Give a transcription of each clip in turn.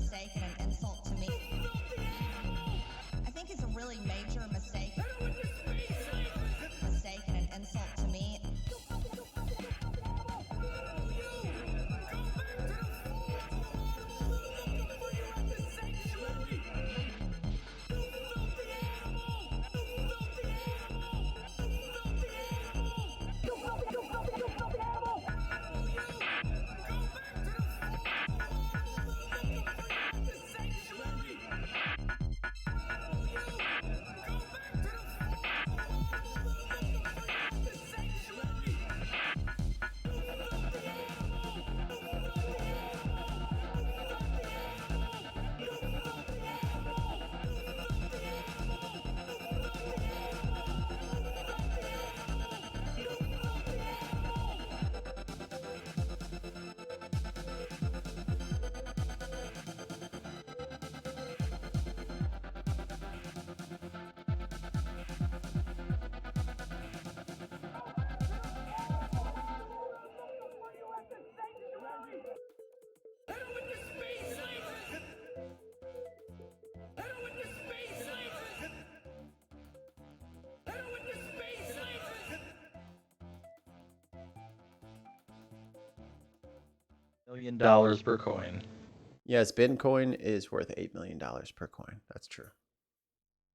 mistake and an insult to me. I think it's a really major mistake. Mistake and an insult to me. $1 million per coin. Yes, Bitcoin is worth $8 million per coin. That's true.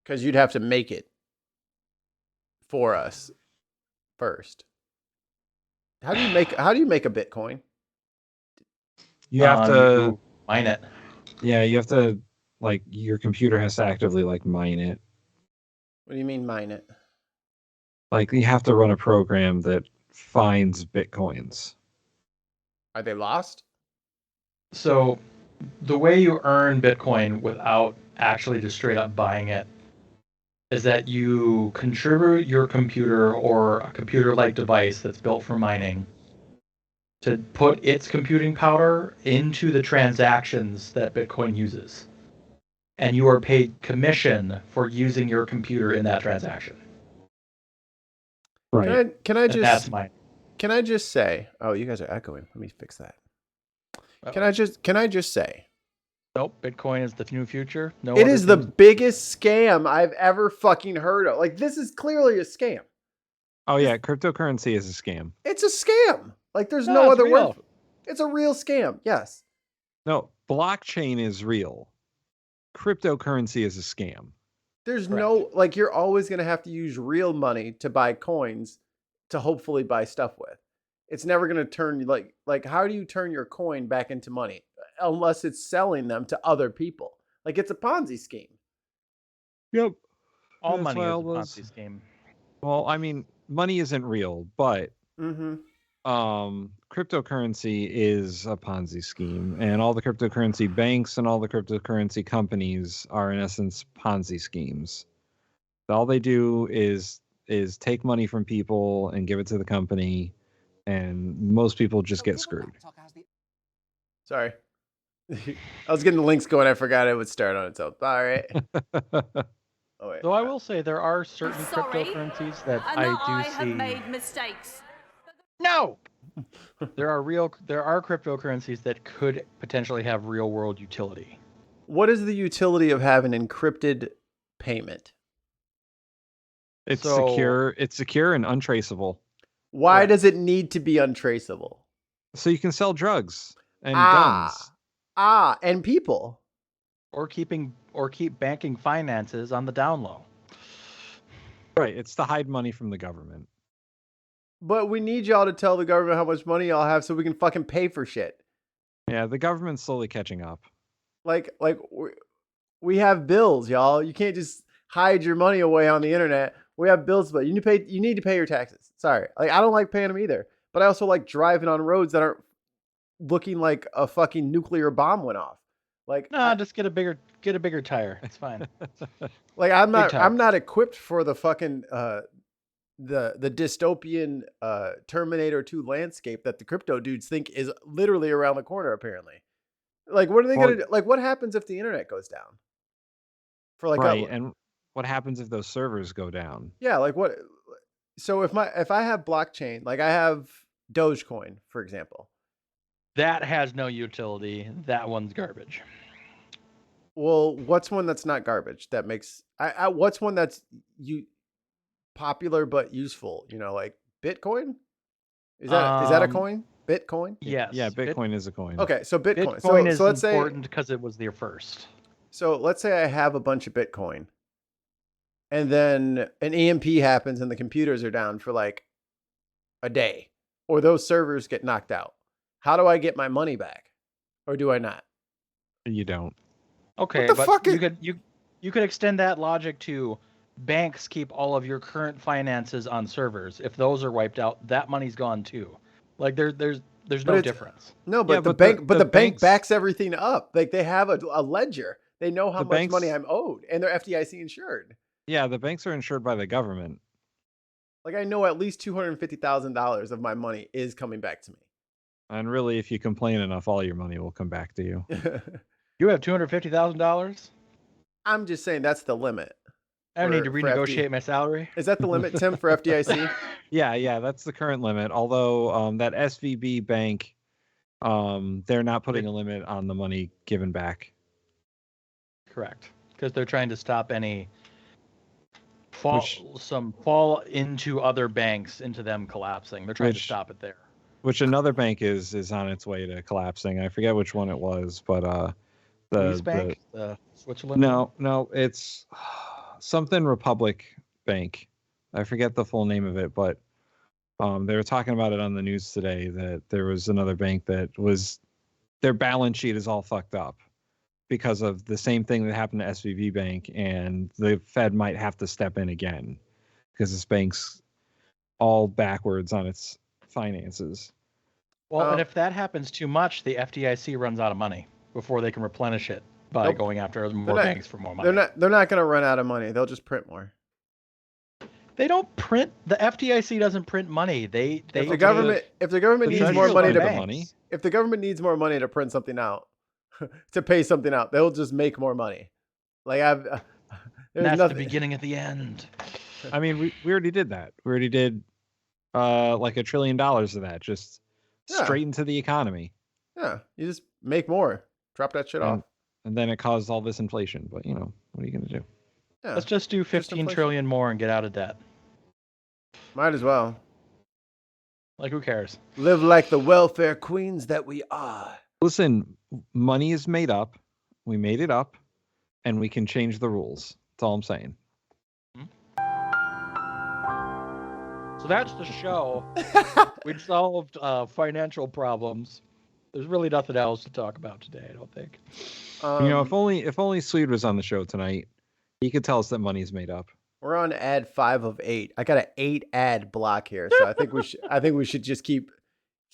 Because you'd have to make it for us first. How do you make a Bitcoin? You have to mine it. Yeah, you have to, like, your computer has to actively, like, mine it. What do you mean mine it? Like, you have to run a program that finds Bitcoins. Are they lost? So the way you earn Bitcoin without actually just straight up buying it is that you contribute your computer or a computer-like device that's built for mining to put its computing power into the transactions that Bitcoin uses. And you are paid commission for using your computer in that transaction. Right. Can I that's mine. Can I just say? Oh, you guys are echoing. Let me fix that. Uh-oh. Can I just say? Nope, Bitcoin is the new future. No, it is the biggest scam I've ever fucking heard of. Like, this is clearly a scam. Oh yeah, cryptocurrency is a scam. It's a scam. Like, there's no other word. It's a real scam. Yes. No, blockchain is real. Cryptocurrency is a scam. There's no, like, you're always going to have to use real money to buy coins to hopefully buy stuff with. It's never going to turn, like, how do you turn your coin back into money? Unless it's selling them to other people. Like, it's a Ponzi scheme. Yep. All money is a Ponzi scheme. Well, I mean, money isn't real, but cryptocurrency is a Ponzi scheme, and all the cryptocurrency banks and all the cryptocurrency companies are in essence Ponzi schemes. All they do is take money from people and give it to the company, and most people just get screwed. Sorry. I was getting the links going. I forgot it would start on its own. All right. Oh, wait. So I will say there are certain cryptocurrencies that I do see. Have made mistakes. No. There are cryptocurrencies that could potentially have real world utility. What is the utility of having encrypted payment? It's secure. It's secure and untraceable. Why does it need to be untraceable? So you can sell drugs and guns. And people. Or keep banking finances on the down low. Right. It's to hide money from the government. But we need y'all to tell the government how much money y'all have so we can fucking pay for shit. Yeah, the government's slowly catching up. Like we have bills, y'all. You can't just hide your money away on the internet. We have bills, but you need to pay your taxes. Sorry. Like, I don't like paying them either. But I also like driving on roads that aren't looking like a fucking nuclear bomb went off. Like, just get a bigger tire. It's fine. Like, I'm not equipped for the fucking the dystopian Terminator 2 landscape that the crypto dudes think is literally around the corner, apparently. Like, what are they gonna do? Like, what happens if the internet goes down? For like and what happens if those servers go down? Yeah, like what? So if I have blockchain, like I have Dogecoin, for example. That has no utility. That one's garbage. Well, what's one that's not garbage? That makes what's one that's popular but useful? Like Bitcoin. Is that a coin? Bitcoin. Yes. Yeah, Bitcoin is a coin. Okay, so Bitcoin. Bitcoin is so let's say important because it was their first. so let's say I have a bunch of Bitcoin, and then an EMP happens and the computers are down for like a day, or those servers get knocked out. How do I get my money back, or do I not? You don't. Okay, the but fuck is- you could extend that logic to banks keep all of your current finances on servers. If those are wiped out, that money's gone too. Like there's no it's- difference. No, but Yeah, the but bank, the the bank banks- backs everything up. Like they have a ledger. They know how The much money banks- I'm owed, and they're FDIC insured. Yeah, the banks are insured by the government. Like I know at least $250,000 of my money is coming back to And really, if you complain enough, all your money will come back to you. me. You have $250,000. I'm just saying that's the limit. I don't need to for renegotiate my salary. Is that the limit, Tim, for FDIC? Yeah, that's the current limit. Although that SVB bank, they're not putting a limit on the money given back. Correct, because they're trying to stop any fall into other banks, into them collapsing. They're trying to stop it there. Which another bank is on its way to collapsing. I forget which one it was, but Swiss Bank, the Switzerland. No, it's something Republic Bank. I forget the full name of it, but they were talking about it on the news today that there was another bank that was their balance sheet is all fucked up because of the same thing that happened to SVB Bank, and the Fed might have to step in again because this bank's all backwards on its finances. Well, and if that happens too much, the FDIC runs out of money before they can replenish it by going after more banks for more money. They're not going to run out of money. They'll just print more. They don't print. The FDIC doesn't print money. If the government needs more money if the government needs more money to print something out, to pay something out, they'll just make more money. Like that's the beginning at the end. I mean, we already did that. We already did like $1 trillion of that, just straight into the economy. Yeah, you just make more, drop that shit off, and then it caused all this inflation. But what are you gonna do? Yeah, let's just do 15 trillion more and get out of debt. Might as well. Like, who cares? Live like the welfare queens that we are. Listen, money is made up. We made it up, and we can change the rules. That's all I'm saying. So that's the show. We solved financial problems. There's really nothing else to talk about today, I don't think. If only Swede was on the show tonight, he could tell us that money is made up. We're on ad 5 of 8. I got an 8 ad block here, so I think we should just keep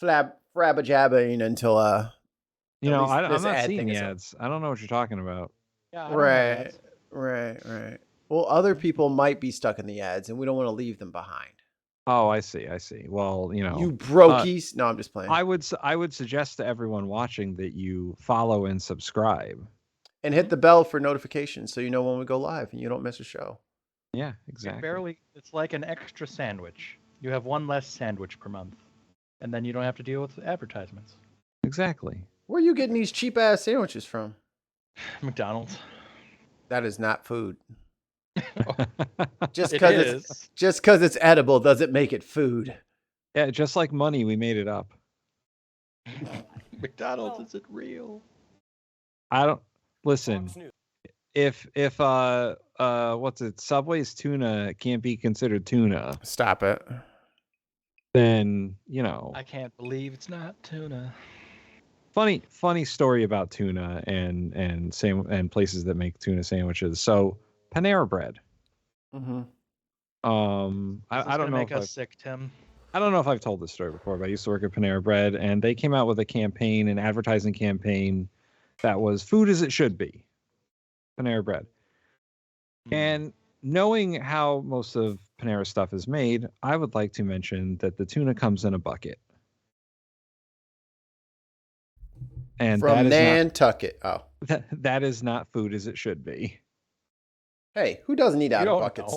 frabba-jabbing until I'm not seeing the ads. I don't know what you're talking about. Yeah, right. Well, other people might be stuck in the ads, and we don't want to leave them behind. Oh, I see. Well, you brokies. No, I'm just playing. I would suggest to everyone watching that you follow and subscribe. And hit the bell for notifications so you know when we go live and you don't miss a show. Yeah, exactly. It's like an extra sandwich. You have one less sandwich per month. And then you don't have to deal with advertisements. Exactly. Where are you getting these cheap ass sandwiches from? McDonald's. That is not food. Just because it's edible doesn't make it food. Yeah, just like money, we made it up. McDonald's isn't real. I don't listen. If Subway's tuna can't be considered tuna. Stop it. Then I can't believe it's not tuna. Funny story about tuna and places that make tuna sandwiches. So Panera Bread. Mm-hmm. I don't know make us sick, Tim. I don't know if I've told this story before, but I used to work at Panera Bread, and they came out with an advertising campaign that was food as it should be. Panera Bread. And knowing how most of Panera stuff is made, I would like to mention that the tuna comes in a bucket. And from Nantucket. That is not food as it should be. Hey, who doesn't eat out of buckets?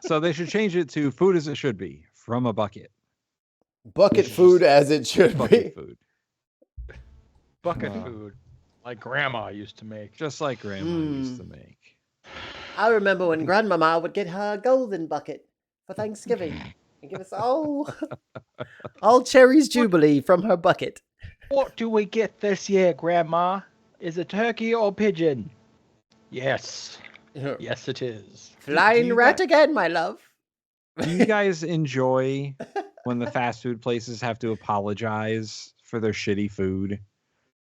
So they should change it to food as it should be, from a bucket. Bucket food as it should be. Food. Bucket food. Like Grandma used to make. just like Grandma used to make. I remember when Grandmama would get her golden bucket for Thanksgiving and give us all cherries jubilee from her bucket. What do we get this year, Grandma? Is it turkey or pigeon? Yes. Yes, it is. Flying you rat got- again, my love. Do you guys enjoy when the fast food places have to apologize for their shitty food?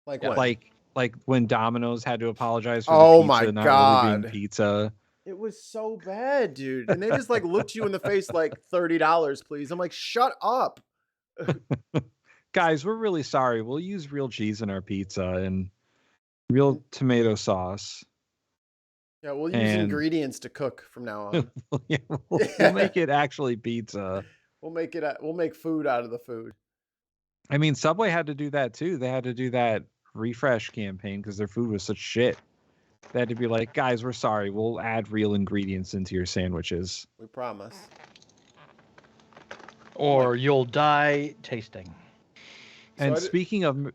Like Yeah. what? Like when Domino's had to apologize for Oh the my pizza not really God. being pizza. It was so bad, dude. And they just like looked you in the face like $30, please. I'm like, shut up. Guys, we're really sorry. We'll use real cheese in our pizza and real tomato sauce. Yeah, we'll use And- ingredients to cook from now on. Yeah, we'll make it actually pizza. We'll make food out of the food. I mean, Subway had to do that too. They had to do that refresh campaign because their food was such shit. They had to be like, guys, we're sorry. We'll add real ingredients into your sandwiches. We promise. Or you'll die tasting. And So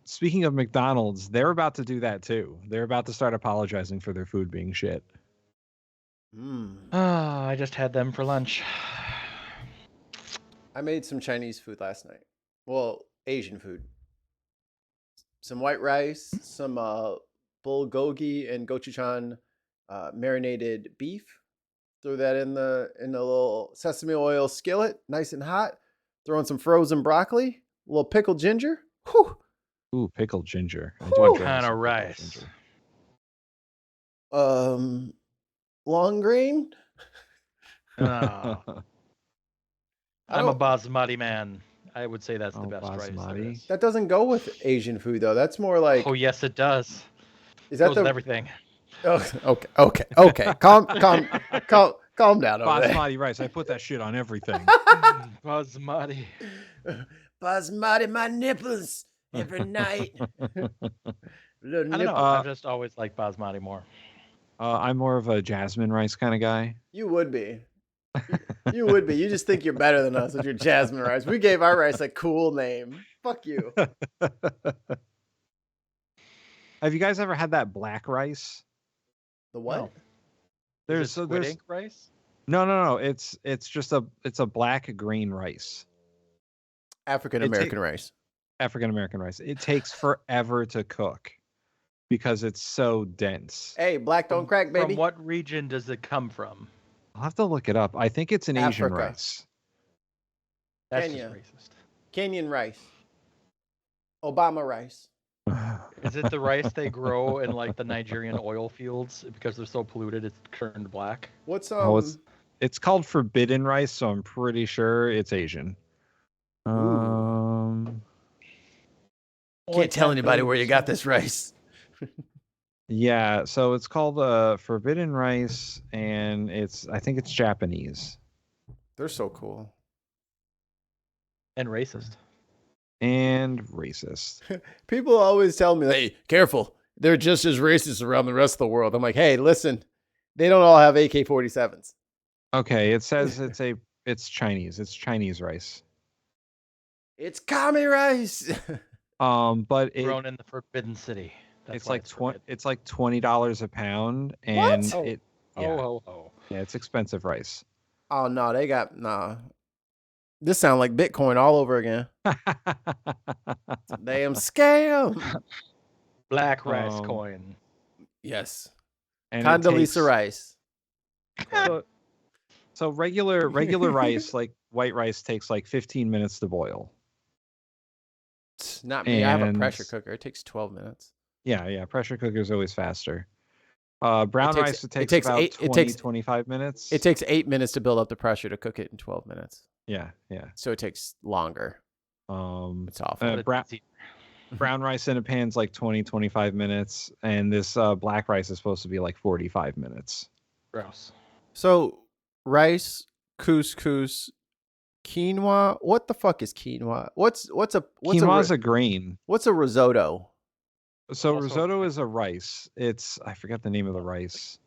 speaking of McDonald's, they're about to do that too. They're about to start apologizing for their food being shit. I just had them for lunch. I made some Chinese food last night. Well, Asian food. Some white rice, some bulgogi and gochujang marinated beef. Throw that in the little sesame oil skillet, nice and hot. Throw in some frozen broccoli, a little pickled ginger. Whew. Ooh, pickled ginger. I Ooh. do enjoy Kind some of pickled rice. ginger. Long grain. Oh, I I'm a don't- basmati man. I would say that's the Oh, best rice there basmati. is. That doesn't go with Asian food though. That's more like. Oh yes, it does. Is that Goes with the? everything. Oh, okay. Calm down over there. Basmati rice. I put that shit on everything. Basmati. Basmati my nipples every night. Little I don't know. nipple. I've just always liked basmati more. I'm more of a jasmine rice kind of guy. You would be. You would be. You just think you're better than us with your jasmine rice. We gave our rice a cool name. Fuck you. Have you guys ever had that black rice? The what? No. There's Is it squid there's ink rice? no. It's just a black grain rice. African American rice. African American rice. It takes forever to cook because it's so dense. Hey, black don't crack, baby. From what region does it come from? I'll have to look it up. I think it's an Asian Africa. rice. That's Kenya. just racist. Kenyan rice. Obama rice. Is it the rice they grow in like the Nigerian oil fields because they're so polluted it's turned black? What's Oh, it's called forbidden rice, so I'm pretty sure it's Asian. Can't tell anybody where you got this rice. Yeah, so it's called forbidden rice, and I think it's Japanese They're so cool. And racist. and racist. People always tell me, hey, careful. They're just as racist around the rest of the world. I'm like, hey, listen, they don't all have AK-47s. Okay, it says it's Chinese. It's Chinese rice. It's commie rice. But Grown in the Forbidden City. That's it's why like forbidden. it's like $20 a pound, and What? it Oh. yeah, it's expensive rice. Oh, no, they got, nah. This sounds like Bitcoin all over again. Damn scam. Black rice Um, coin. Yes. And it Condoleezza takes- Rice. So regular rice, like white rice, takes like 15 minutes to boil. Not me. I have a And- pressure cooker. It takes 12 minutes. Yeah. Pressure cooker is always faster. Brown takes- rice, it takes takes about eight- 20, 25 minutes. It takes 8 minutes to build up the pressure to cook it in 12 minutes. Yeah. So it takes longer. It's awful. But it's brown, easy. brown rice in a pan's like 20, 25 minutes, and this black rice is supposed to be like 45 minutes. Gross. So rice, couscous, quinoa. What the fuck is quinoa? What's Quinoa is a grain. what's a risotto? So Also- risotto is a rice. I forget the name of the rice.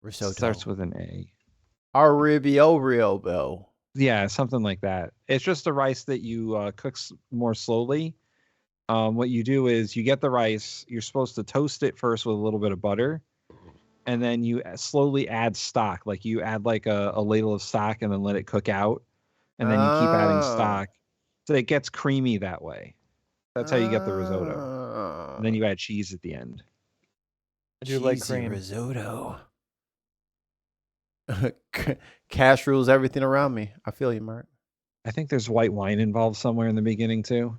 Risotto. Starts with an A. Arrabbiata. Yeah, something like that. It's just a rice that you cook more slowly. what you do is you get the rice. You're supposed to toast it first with a little bit of butter, and then you slowly add stock. Like you add like a ladle of stock, and then let it cook out, and then you keep adding Oh. stock, so it gets creamy that way. That's how you get the risotto. And then you add cheese at the end. I do like Cheesy cream. risotto. Cash rules everything around me. I feel you, Mark. I think there's white wine involved somewhere in the beginning too.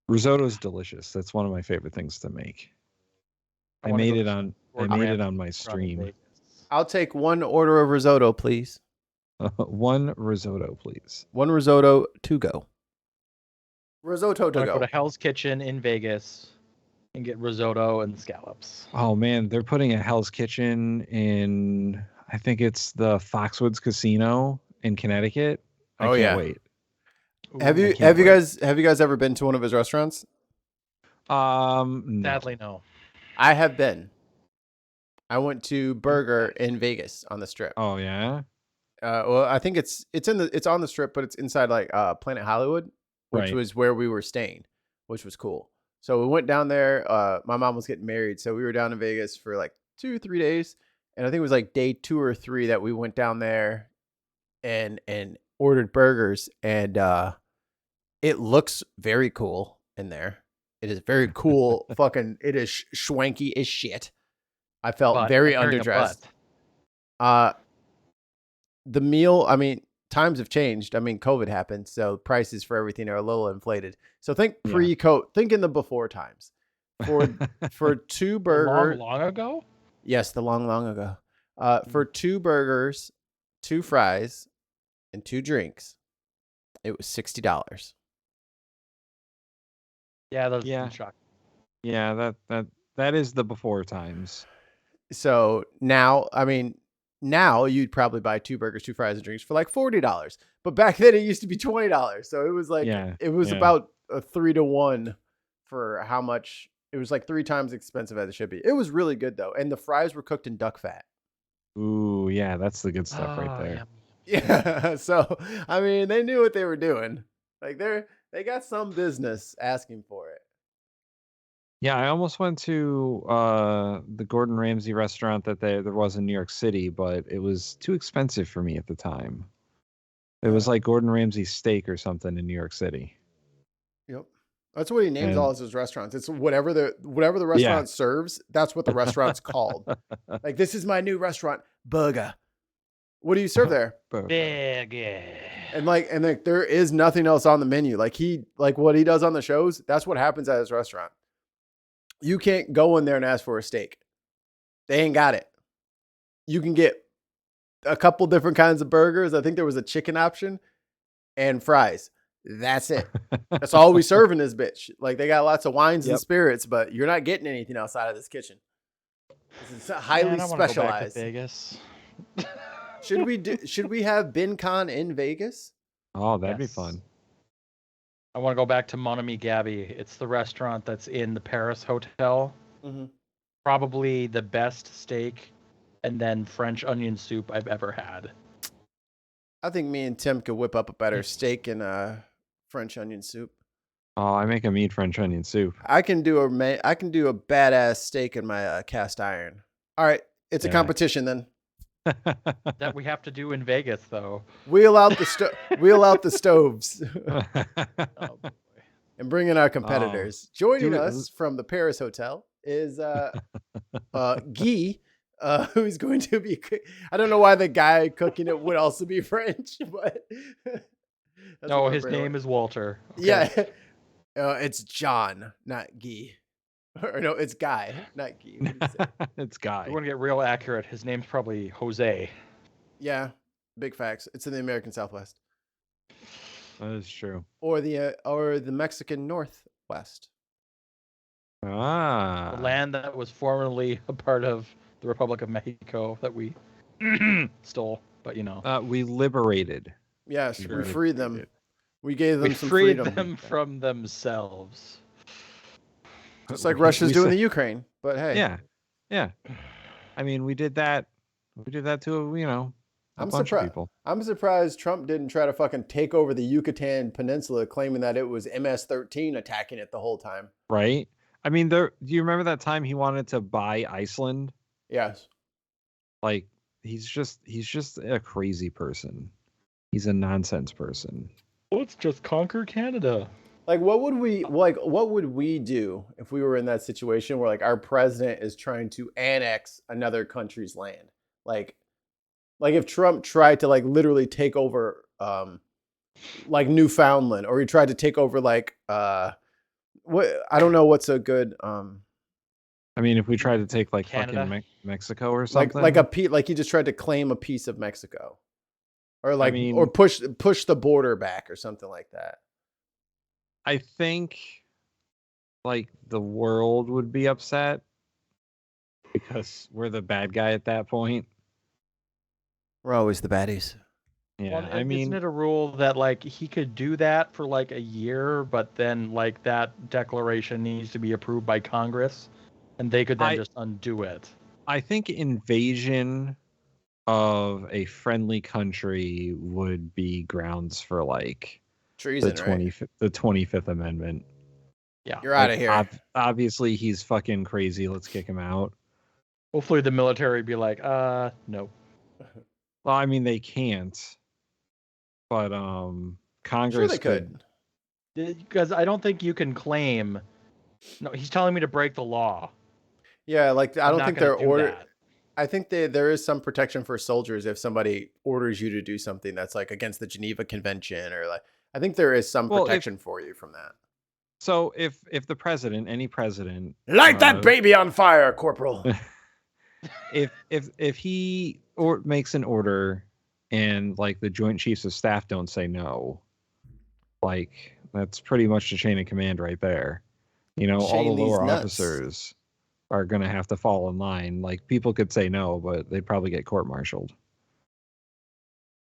Risotto is delicious. That's one of my favorite things to make. I wanna made go it to on Gordon my Ramsay stream. Vegas. I'll take one order of risotto, please. One risotto, please. One risotto to go. Risotto I'm to gonna go go. to Hell's Kitchen in Vegas and get risotto and scallops. Oh man, they're putting a Hell's Kitchen in, I think it's the Foxwoods Casino in Connecticut. I Oh, can't yeah. wait. Have Ooh, you can't wait. guys ever been to one of his restaurants? No. Sadly, no. I have been. I went to Burger in Vegas on the Strip. Oh yeah. Well, I think it's on the Strip, but it's inside like Planet Hollywood, which Right. was where we were staying, which was cool. So we went down there. My mom was getting married, so we were down in Vegas for like 2-3 days, and I think it was like day 2 or 3 that we went down there and ordered burgers, and it looks very cool in there. It is very cool. Fucking, it is schwanky as shit. I felt But very I'm hearing a underdressed. but. The meal, I mean, times have changed. I mean, COVID happened, so prices for everything are a little inflated. So think Yeah. pre-COVID, think in the before times. For 2 burgers, Long ago? yes, the long ago. For 2 burgers, 2 fries, and 2 drinks, it was $60. Yeah, those Yeah. shock. Yeah, that is the before times. So now, I mean, now you'd probably buy 2 burgers, 2 fries, and drinks for like $40. But back then it used to be $20. So it was like, Yeah, it was yeah. about a 3-to-1 for how much. It was like 3 times expensive as it should be. It was really good though. And the fries were cooked in duck fat. Ooh, yeah, that's the good stuff right Oh, there. Yeah. So, I mean, they knew what they were doing. Like they got some business asking for it. Yeah, I almost went to the Gordon Ramsay restaurant that there was in New York City, but it was too expensive for me at the time. It was like Gordon Ramsay steak or something in New York City. Yep. That's what he names And- all his restaurants. It's whatever the restaurant serves, that's what the restaurant's called. Like, this is my new restaurant, Burger. What do you serve there? Big, yeah. And like there is nothing else on the menu. Like what he does on the shows, that's what happens at his restaurant. You can't go in there and ask for a steak. They ain't got it. You can get a couple different kinds of burgers. I think there was a chicken option and fries. That's it. That's all we serve in this bitch. Like, they got lots of wines and Yep. spirits, but you're not getting anything outside of this kitchen. This is highly Man, I wanna go back to specialized. Vegas. Should we have BinCon in Vegas? Oh, that'd be Yes. fun. I want to go back to Mon Ami Gabby. It's the restaurant that's in the Paris Hotel. Mm-hmm. Probably the best steak and then French onion soup I've ever had. I think me and Tim could whip up a better steak and French onion soup. Oh, I make a meat French onion soup. I can do a badass steak in my cast iron. All right, it's a Yeah. competition then. That we have to do in Vegas, though. Wheel out the stoves Oh, boy. and bring in our competitors. Joining do it. us from the Paris Hotel is Guy, who's going to be. I don't know why the guy cooking it would also be French, but No, his name is Walter. Okay. Yeah. It's John, not Guy. Or no, it's Guy, not Guy. What did he say? It's Guy. We want to get real accurate. His name's probably Jose. Yeah, big facts. It's in the American Southwest That is true. or the Mexican Northwest. Ah. The land that was formerly a part of the Republic of Mexico that we stole, but you know. We liberated. Yes, Sure. we freed them. We gave them We some freed freedom, them from themselves. just like We- Russia's we doing said- the Ukraine. But hey, Yeah. I mean, we did that. We did that to, A bunch of people. I'm surprised Trump didn't try to fucking take over the Yucatan Peninsula, claiming that it was MS-13 attacking it the whole time. Right? I mean, do you remember that time he wanted to buy Iceland? Yes. Like, he's just a crazy person. He's a nonsense person. Let's just conquer Canada. Like, what would we do if we were in that situation where like our president is trying to annex another country's land? Like if Trump tried to like literally take over like Newfoundland, or he tried to take over like what, I don't know what's a good I mean, if we tried to take like Canada? fucking Mexico or something, like he just tried to claim a piece of Mexico, or like or push the border back or something like that. I think like the world would be upset because we're the bad guy at that point. We're always the baddies. Yeah, Well, I mean, isn't it a rule that like he could do that for like a year, but then like that declaration needs to be approved by Congress, and they could then just undo it? I think invasion of a friendly country would be grounds for like treason, the 25th Amendment. Yeah, you're out of here. Obviously, he's fucking crazy. Let's kick him out. Hopefully, the military would be like, no. Well, I mean, they can't, but Congress Sure they could. Because I don't think you can claim. No, he's telling me to break the law. Yeah, like I don't think they're ordered. That. I think there is some protection for soldiers if somebody orders you to do something that's like against the Geneva Convention, or like I think there is some protection for you from that. So if the president, any president, light that baby on fire, Corporal. if he makes an order and like the Joint Chiefs of Staff don't say no, like that's pretty much the chain of command right there. You know, all the lower officers are gonna have to fall in line. Like people could say no, but they'd probably get court-martialed.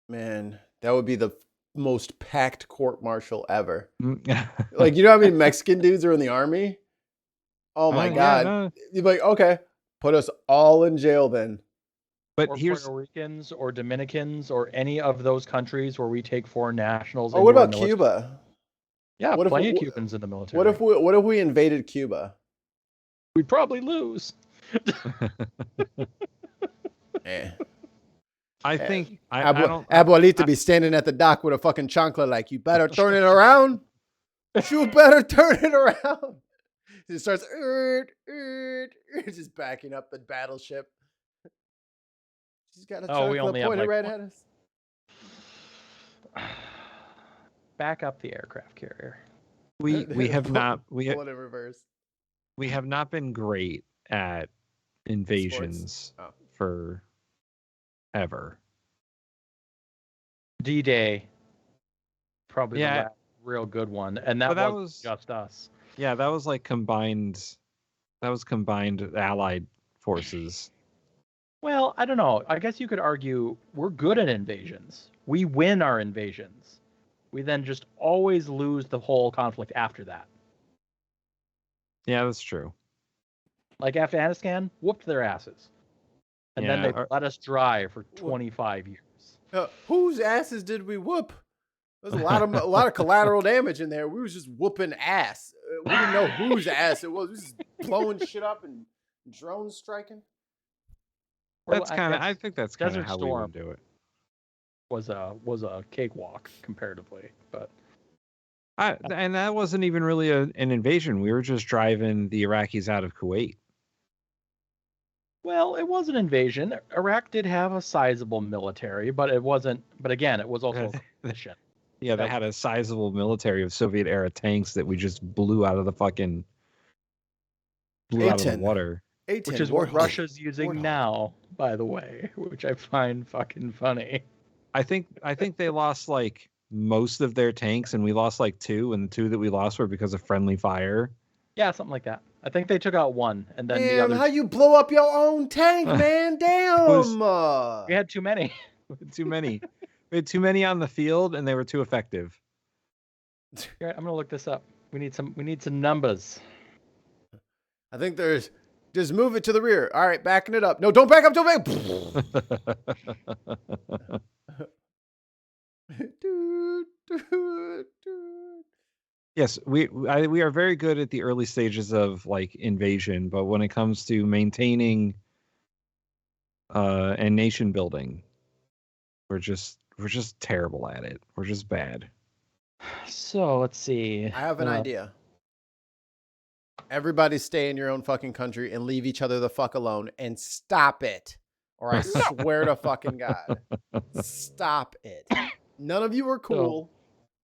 Man, that would be the most packed court-martial ever. Like, you know how many Mexican dudes are in the army? Oh my God. Yeah, no. You'd be like, okay, put us all in jail then. But here's Puerto Ricans or Dominicans or any of those countries where we take foreign nationals. Or what about Cuba? Yeah, plenty of Cubans in the military. What if we invaded Cuba? We'd probably lose. I think Abuelita be standing at the dock with a fucking chancla like, you better turn it around. You better turn it around. It starts just backing up the battleship. She's got a chancla pointed right at us. Back up the aircraft carrier. We have not in reverse. We have not been great at invasions for ever. D-Day, probably the last real good one, and that was just us. Yeah, that was like combined. That was combined Allied forces. Well, I don't know. I guess you could argue we're good at invasions. We win our invasions. We then just always lose the whole conflict after that. Yeah, that's true. Like Afghanistan, whooped their asses. And then they let us dry for 25 years. Whose asses did we whoop? There's a lot of collateral damage in there. We was just whooping ass. We didn't know whose ass it was. We was just blowing shit up and drones striking. That's I think that's kind of how we would do it. Was a cakewalk comparatively, but and that wasn't even really an invasion. We were just driving the Iraqis out of Kuwait. Well, it was an invasion. Iraq did have a sizable military, but it wasn't. But again, it was also a mission. Yeah, they had a sizable military of Soviet-era tanks that we just blew out of the fucking out of the water. Which is what Russia's using now, by the way, which I find fucking funny. I think they lost like most of their tanks, and we lost like 2, and the 2 that we lost were because of friendly fire. Yeah, something like that. I think they took out 1, and then the other. How you blow up your own tank, man? Damn! We had too many. Too many. We had too many on the field, and they were too effective. Right, I'm gonna look this up. We need some numbers. I think there's Just move it to the rear. All right, backing it up. No, don't back up. Don't back. Dude, dude, dude. Yes, we are very good at the early stages of like invasion, but when it comes to maintaining and nation building, we're just terrible at it. We're just bad. So let's see. I have an idea. Everybody stay in your own fucking country and leave each other the fuck alone and stop it. Or I swear to fucking God. Stop it. None of you are cool.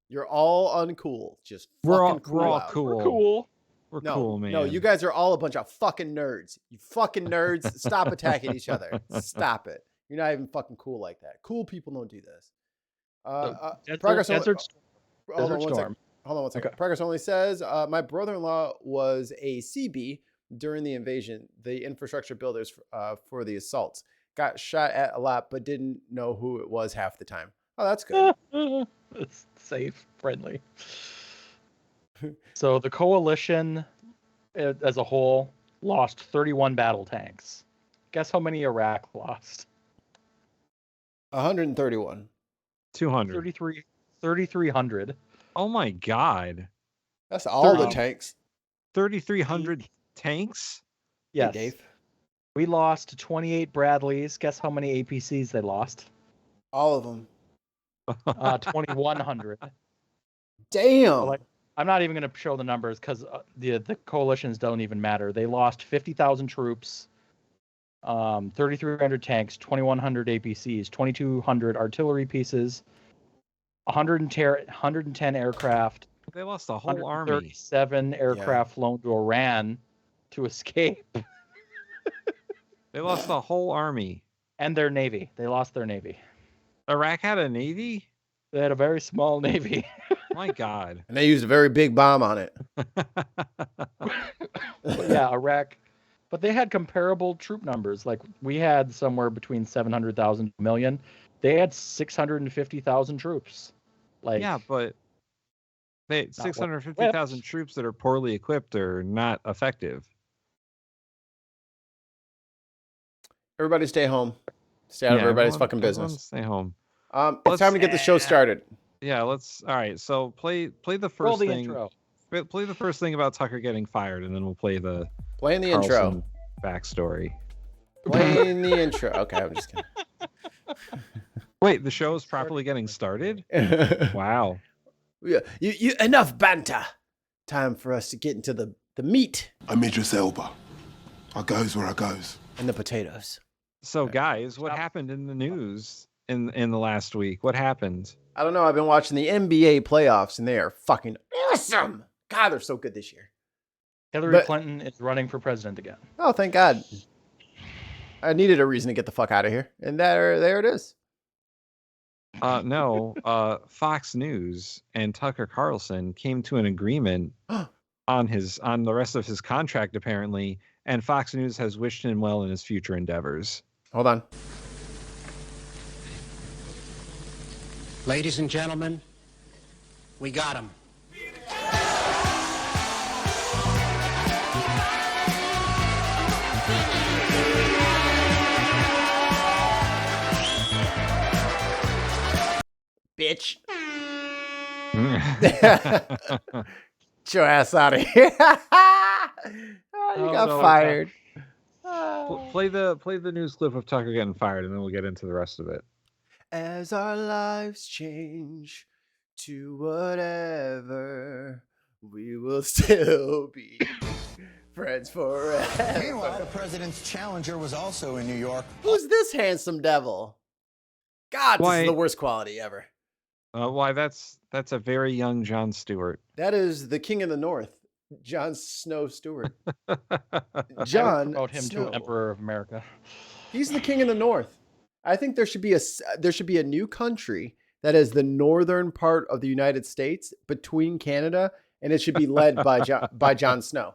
You're all uncool. Just fucking cool. We're all out. cool. We're cool. We're No, cool, man. No, you guys are all a bunch of fucking nerds. You fucking nerds. Stop attacking each other. Stop it. You're not even fucking cool like that. Cool people don't do this. Progress Desert hold on one Storm. second. Hold on one second. Okay. Progress only says, my brother-in-law was a CB during the invasion, the infrastructure builders for the assaults. Got shot at a lot, but didn't know who it was half the time. Oh, that's good. It's safe, friendly. So the coalition as a whole lost 31 battle tanks. Guess how many Iraq lost? 131. 200. 3,300. Oh my God. That's all the 30. tanks. 3,300 tanks? Yes. Hey, Dave. We lost 28 Bradleys. Guess how many APCs they lost? All of them. 2,100. Damn. Like, I'm not even going to show the numbers because the coalitions don't even matter. They lost 50,000 troops, 3,300 tanks, 2,100 APCs, 2,200 artillery pieces, 110 aircraft. They lost the whole army. 137 aircraft flown to Iran to escape. They lost the whole army. And their navy. They lost their navy. Iraq had a navy? They had a very small navy. My God. And they used a very big bomb on it. But yeah, Iraq. But they had comparable troop numbers. Like we had somewhere between 700,000 to 1 million. They had 650,000 troops. Like yeah, but 650,000 troops that are poorly equipped are not effective. Everybody stay home. Stay out of everybody's fucking business. Stay home. It's time to get the show started. Yeah, let's. All right, so play the first roll the thing. intro. Play the first thing about Tucker getting fired, and then we'll play the Playing the Carlson intro. backstory. Playing the intro. Okay, I'm just kidding. Wait, the show is properly getting started? Wow. Yeah, you enough banter. Time for us to get into the meat I'm Idris Elba. I goes where I goes. and the potatoes. So, guys, what happened in the news in the last week? What happened? I don't know. I've been watching the NBA playoffs, and they are fucking awesome. God, they're so good this year. Hillary Clinton is running for president again. Oh, thank God. I needed a reason to get the fuck out of here, and there it is. No, Fox News and Tucker Carlson came to an agreement on the rest of his contract, apparently, and Fox News has wished him well in his future endeavors. Hold on. Ladies and gentlemen, we got him. Bitch. Get your ass out of here. You got no, fired. Play the news clip of Tucker getting fired, and then we'll get into the rest of it. As our lives change to whatever, we will still be friends forever. Meanwhile, the president's challenger was also in New York. Who's this handsome devil? God, this Why- is the worst quality ever. Why, that's a very young Jon Stewart. That is the King of the North, Jon Snow Stewart. I would John promote him Snow. to Emperor of America. He's the King of the North. I think there should be a new country that is the northern part of the United States between Canada, and it should be led by Jon Snow.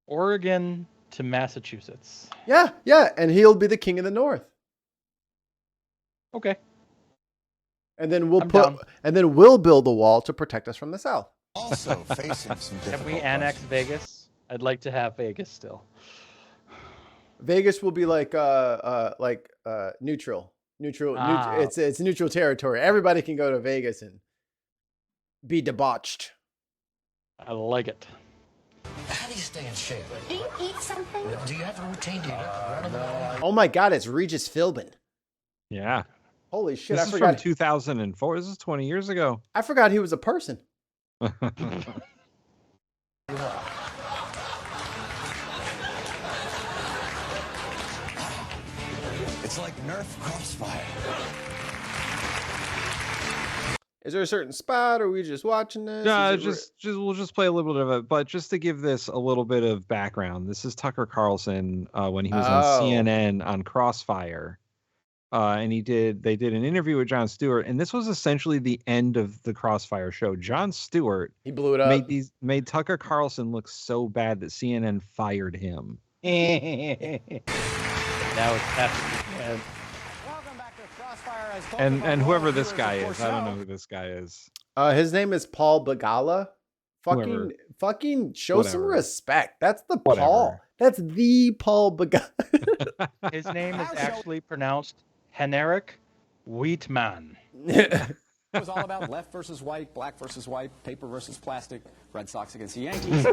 Oregon to Massachusetts. Yeah, and he'll be the King of the North. Okay. And then I'm down. we'll build a wall to protect us from the south. Also facing some difficult Can we annex Vegas? I'd like to have Vegas still. Vegas will be like neutral. Ah. It's neutral territory. Everybody can go to Vegas and be debauched. I like it. How do you stay in shape? Do you eat something? Do you have a routine? Do you run in the morning? Oh my God, it's Regis Philbin. Yeah. Holy shit, This I is forgot. from 2004. This is 20 years ago. I forgot he was a person. It's like Nerf Crossfire. Is there a certain spot, or are we just watching this? No, Is it we'll just play a little bit of it, but just to give this a little bit of background, this is Tucker Carlson when he was on CNN on Crossfire, and they did an interview with Jon Stewart, and this was essentially the end of the Crossfire show. Jon Stewart he blew it up. made Tucker Carlson look so bad that CNN fired him. That was epic. Welcome back to Crossfire. As And whoever this guy is, I don't know who this guy is. His name is Paul Bagala. Fucking show some Whatever. respect. That's the Whatever. Paul. That's the Paul Bagala. His name is actually pronounced Henrik Wheatman. It was all about left versus white, black versus white, paper versus plastic, Red Sox against the Yankees.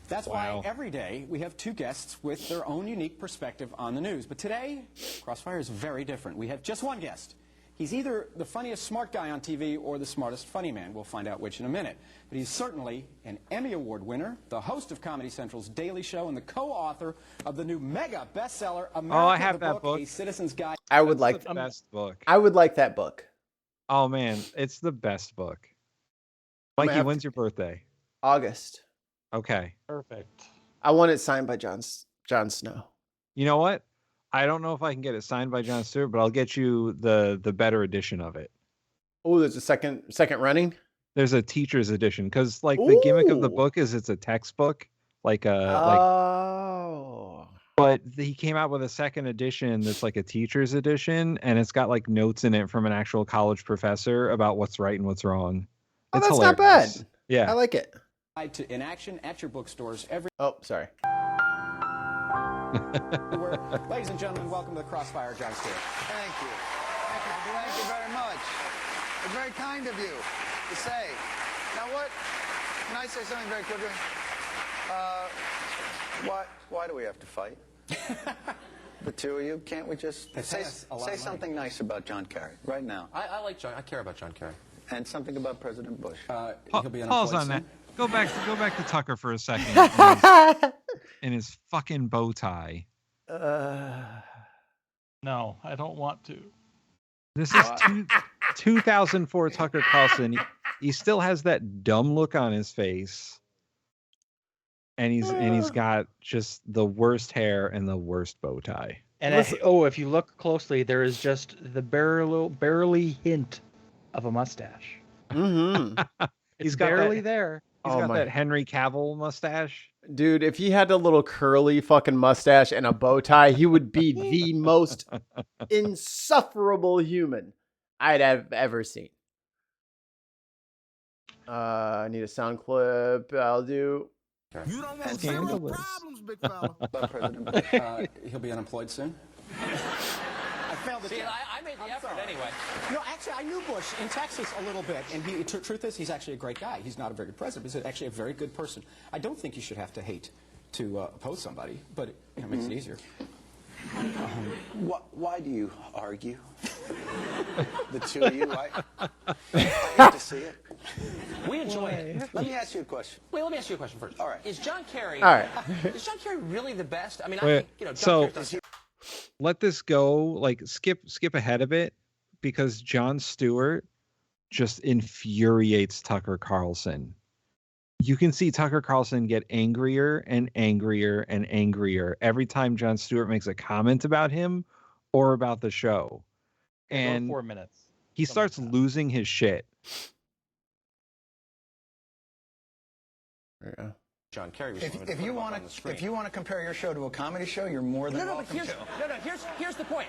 That's why every day we have two guests with their own unique perspective on the news. But today, Crossfire is very different. We have just one guest. He's either the funniest smart guy on TV or the smartest funny man. We'll find out which in a minute. But he's certainly an Emmy Award winner, the host of Comedy Central's Daily Show, and the co-author of the new mega bestseller, America I have the that book. A Citizen's Guide. I would like the best book. I would like that book. Oh man, it's the best book. Mikey, when's your birthday? August. Okay. Perfect. I want it signed by Jon Snow. You know what? I don't know if I can get it signed by Jon Stewart, but I'll get you the better edition of it. Oh, there's a second running. There's a teacher's edition because like the gimmick of the Ooh. book is it's a textbook, like but he came out with a second edition that's like a teacher's edition, and it's got like notes in it from an actual college professor about what's right and what's wrong. Oh, It's that's hilarious. not bad. Yeah, I like it. In action at your bookstores everywhere. Oh, sorry. Ladies and gentlemen, welcome to the Crossfire, Jon Stewart. Thank you. Thank you very much. It's very kind of you to say. Now what? Can I say something very quickly? Why do we have to fight? The two of you? Can't we just say something nice about John Kerry right now? I like John. I care about John Kerry. And something about President Bush. He'll be pause unemployed on that. soon. Go back to Tucker for a second. In his fucking bow tie. No, I don't want to. This is 2004 Tucker Carlson. He still has that dumb look on his face. And he's got just the worst hair and the worst bow tie. And if you look closely, there is just the barely hint of a mustache. Mm-hmm. It's got barely that- there. He's got that Henry Cavill mustache. Dude, if he had a little curly fucking mustache and a bow tie, he would be the most insufferable human I'd have ever seen. I need a sound clip. I'll do. You don't want Scandalous. serious problems, big fella. About President Bush. He'll be unemployed soon. I failed the test. I made the effort anyway. No, actually, I knew Bush in Texas a little bit, and truth is, he's actually a great guy. He's not a very good president, but he's actually a very good person. I don't think you should have to hate to oppose somebody, but it makes it easier. Why do you argue? The two of you? I hate to see it. We enjoy it. Let me ask you a question. Wait, let me ask you a question first. All right. Is John Kerry? All right. Is John Kerry really the best? I mean, I Wait, think John so- Kerry does. Let this go, like skip ahead a bit, because Jon Stewart just infuriates Tucker Carlson. You can see Tucker Carlson get angrier and angrier and angrier every time Jon Stewart makes a comment about him or about the show. And 4 minutes. he Something starts like that. losing his shit. Yeah. John Kerry was If you want to compare your show to a comedy show, you're more than welcome to. Here's the point.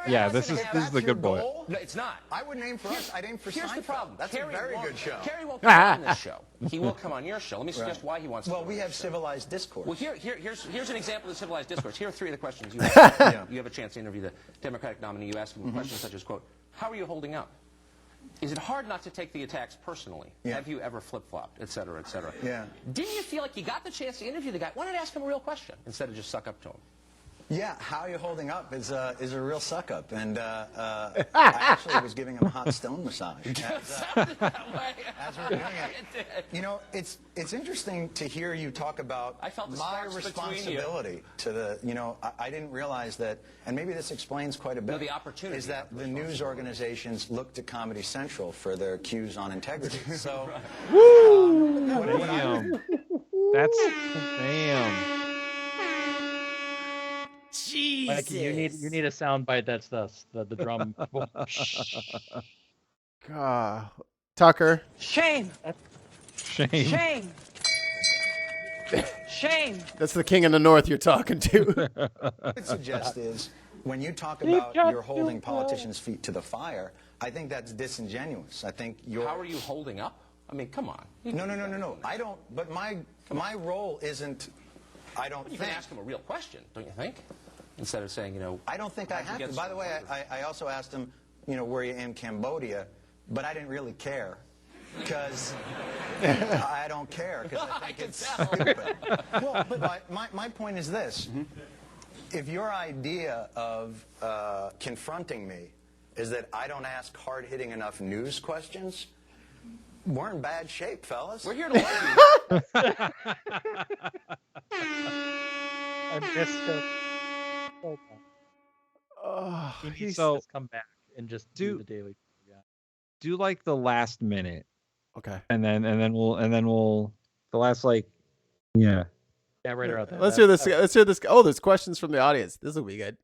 Yeah, this is the good point. No, it's not. I wouldn't aim for us. I'd aim for Here's Seinfeld. the problem. That's Kerry a very won't- good show. Kerry won't come on this show. He will come on your show. Let me suggest why he wants to. Well, we have civilized discourse. Well, here's an example of civilized discourse. Here are three of the questions you ask. You have a chance to interview the Democratic nominee. You ask him questions such as, quote, how are you holding up? Is it hard not to take the attacks personally? Yeah. Have you ever flip-flopped, et cetera, et cetera? Yeah. Didn't you feel like you got the chance to interview the guy? Why not ask him a real question instead of just suck up to him? Yeah, how you're holding up is a real suck up, and I actually was giving him a hot stone massage as we're doing it. You know, it's interesting to hear you talk about I felt the my sparks between responsibility to the. You know, I didn't realize that, and maybe this explains quite a bit. No, the opportunity is that the news organizations look to Comedy Central for their cues on integrity. So, Damn. That's damn. Like you need a sound bite that's the drum. Tucker. Shame! Shame. Shame! Shame! That's the king in the north you're talking to. what I would suggest is when you talk about you're holding politicians' feet to the fire, I think that's disingenuous. I think you're. How are you holding up? I mean, come on. No. I don't. But my role isn't. I don't You think. can ask him a real question, don't you think? Instead of saying, you know. I don't think I have to. By the way, I also asked him, you know, were you in Cambodia? But I didn't really care. Because I don't care. Because I think it's stupid. Well, but my point is this. If your idea of confronting me is that I don't ask hard-hitting enough news questions, we're in bad shape, fellas. We're here to learn. I missed it. He needs to just come back and just do the daily. Yeah. Do like the last minute, Okay. and then we'll the last yeah. Yeah, right around there. Let's hear this. Let's hear this. Oh, there's questions from the audience. This will be good.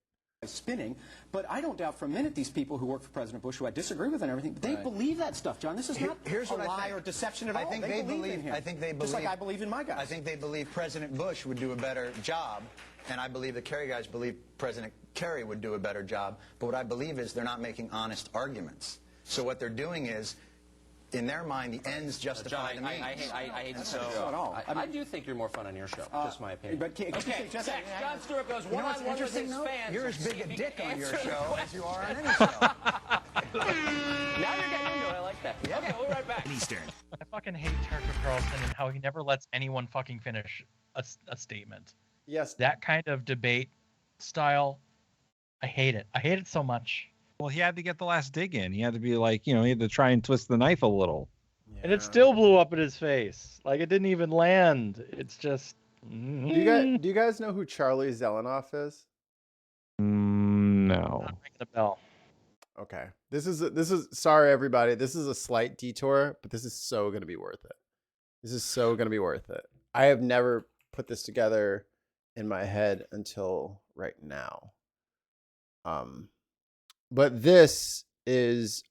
Spinning, but I don't doubt for a minute these people who work for President Bush, who I disagree with and everything, they believe that stuff, John. This is not Here's a what I lie think. or deception at all. I think they believe in him. I think they believe. Just like I believe in my guys. I think they believe President Bush would do a better job, and I believe the Kerry guys believe President Kerry would do a better job. But what I believe is they're not making honest arguments. So what they're doing is, in their mind, the ends justify John, the I means. hate to So, at all. I do think you're more fun on your show. Just my opinion. But Okay, just- next, John Stewart goes You know what's one-on-one with interesting, his though? fans. You're as big a dick on your Answer the show as you are on any show. Now you're getting into it. I like that. Okay, we'll be right back. I fucking hate Tucker Carlson and how he never lets anyone fucking finish a statement. Yes. That kind of debate style, I hate it. I hate it so much. Well, he had to get the last dig in. He had to be like, he had to try and twist the knife a little. And it still blew up in his face. Like it didn't even land. It's just. Do you guys know who Charlie Zelenoff is? No. Not ringing a bell. Okay. This is sorry everybody. This is a slight detour, but this is so going to be worth it. This is so going to be worth it. I have never put this together in my head until right now. But this is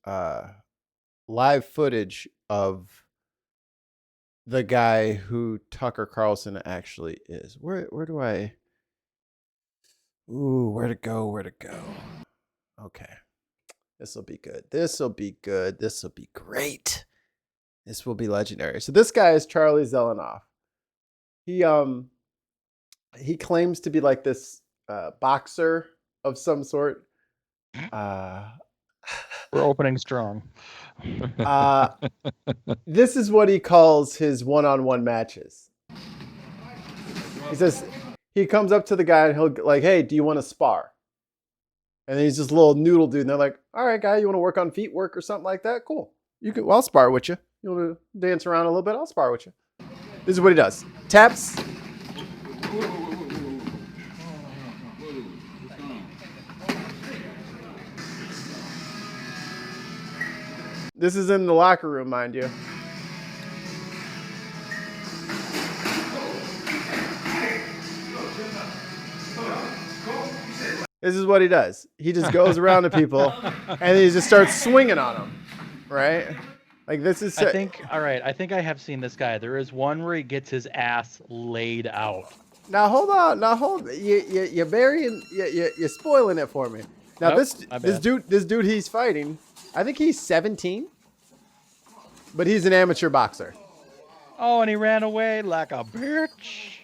live footage of the guy who Tucker Carlson actually is. Where do I? Ooh, where to go? Okay. This will be good. This will be good. This will be great. This will be legendary. So this guy is Charlie Zelenoff. He claims to be like this boxer of some sort. We're opening strong. This is what he calls his one-on-one matches. He says he comes up to the guy and he'll like, "Hey, do you want to spar?" And then he's just a little noodle dude, and they're like, "All right, guy, you want to work on feet work or something like that? Cool. I'll spar with you. You want to dance around a little bit? I'll spar with you." This is what he does. Taps. This is in the locker room, mind you. This is what he does. He just goes around to people and he just starts swinging on them, right? Like this is. I think. All right. I think I have seen this guy. There is one where he gets his ass laid out. Now hold on. Now hold. You're burying. You're spoiling it for me. Now Nope, this my bad. dude he's fighting. I think he's 17, but he's an amateur boxer. Oh, and he ran away like a bitch.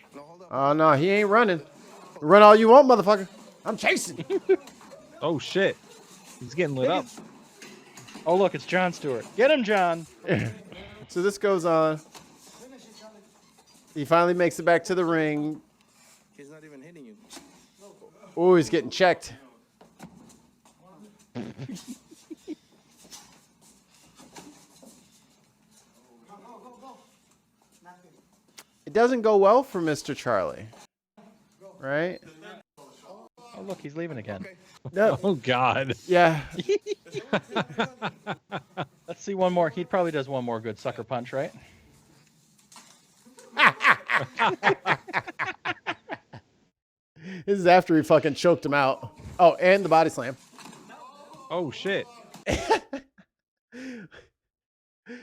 Oh no, he ain't running. Run all you want, motherfucker. I'm chasing. Oh shit. He's getting lit up. Oh, look, it's Jon Stewart. Get him, John. So this goes on. He finally makes it back to the ring. He's not even hitting you. Oh, he's getting checked. It doesn't go well for Mr. Charlie. Right? Oh, look, he's leaving again. No. Oh god. Yeah. Let's see one more. He probably does one more good sucker punch, right? This is after he fucking choked him out. Oh, and the body slam. Oh shit.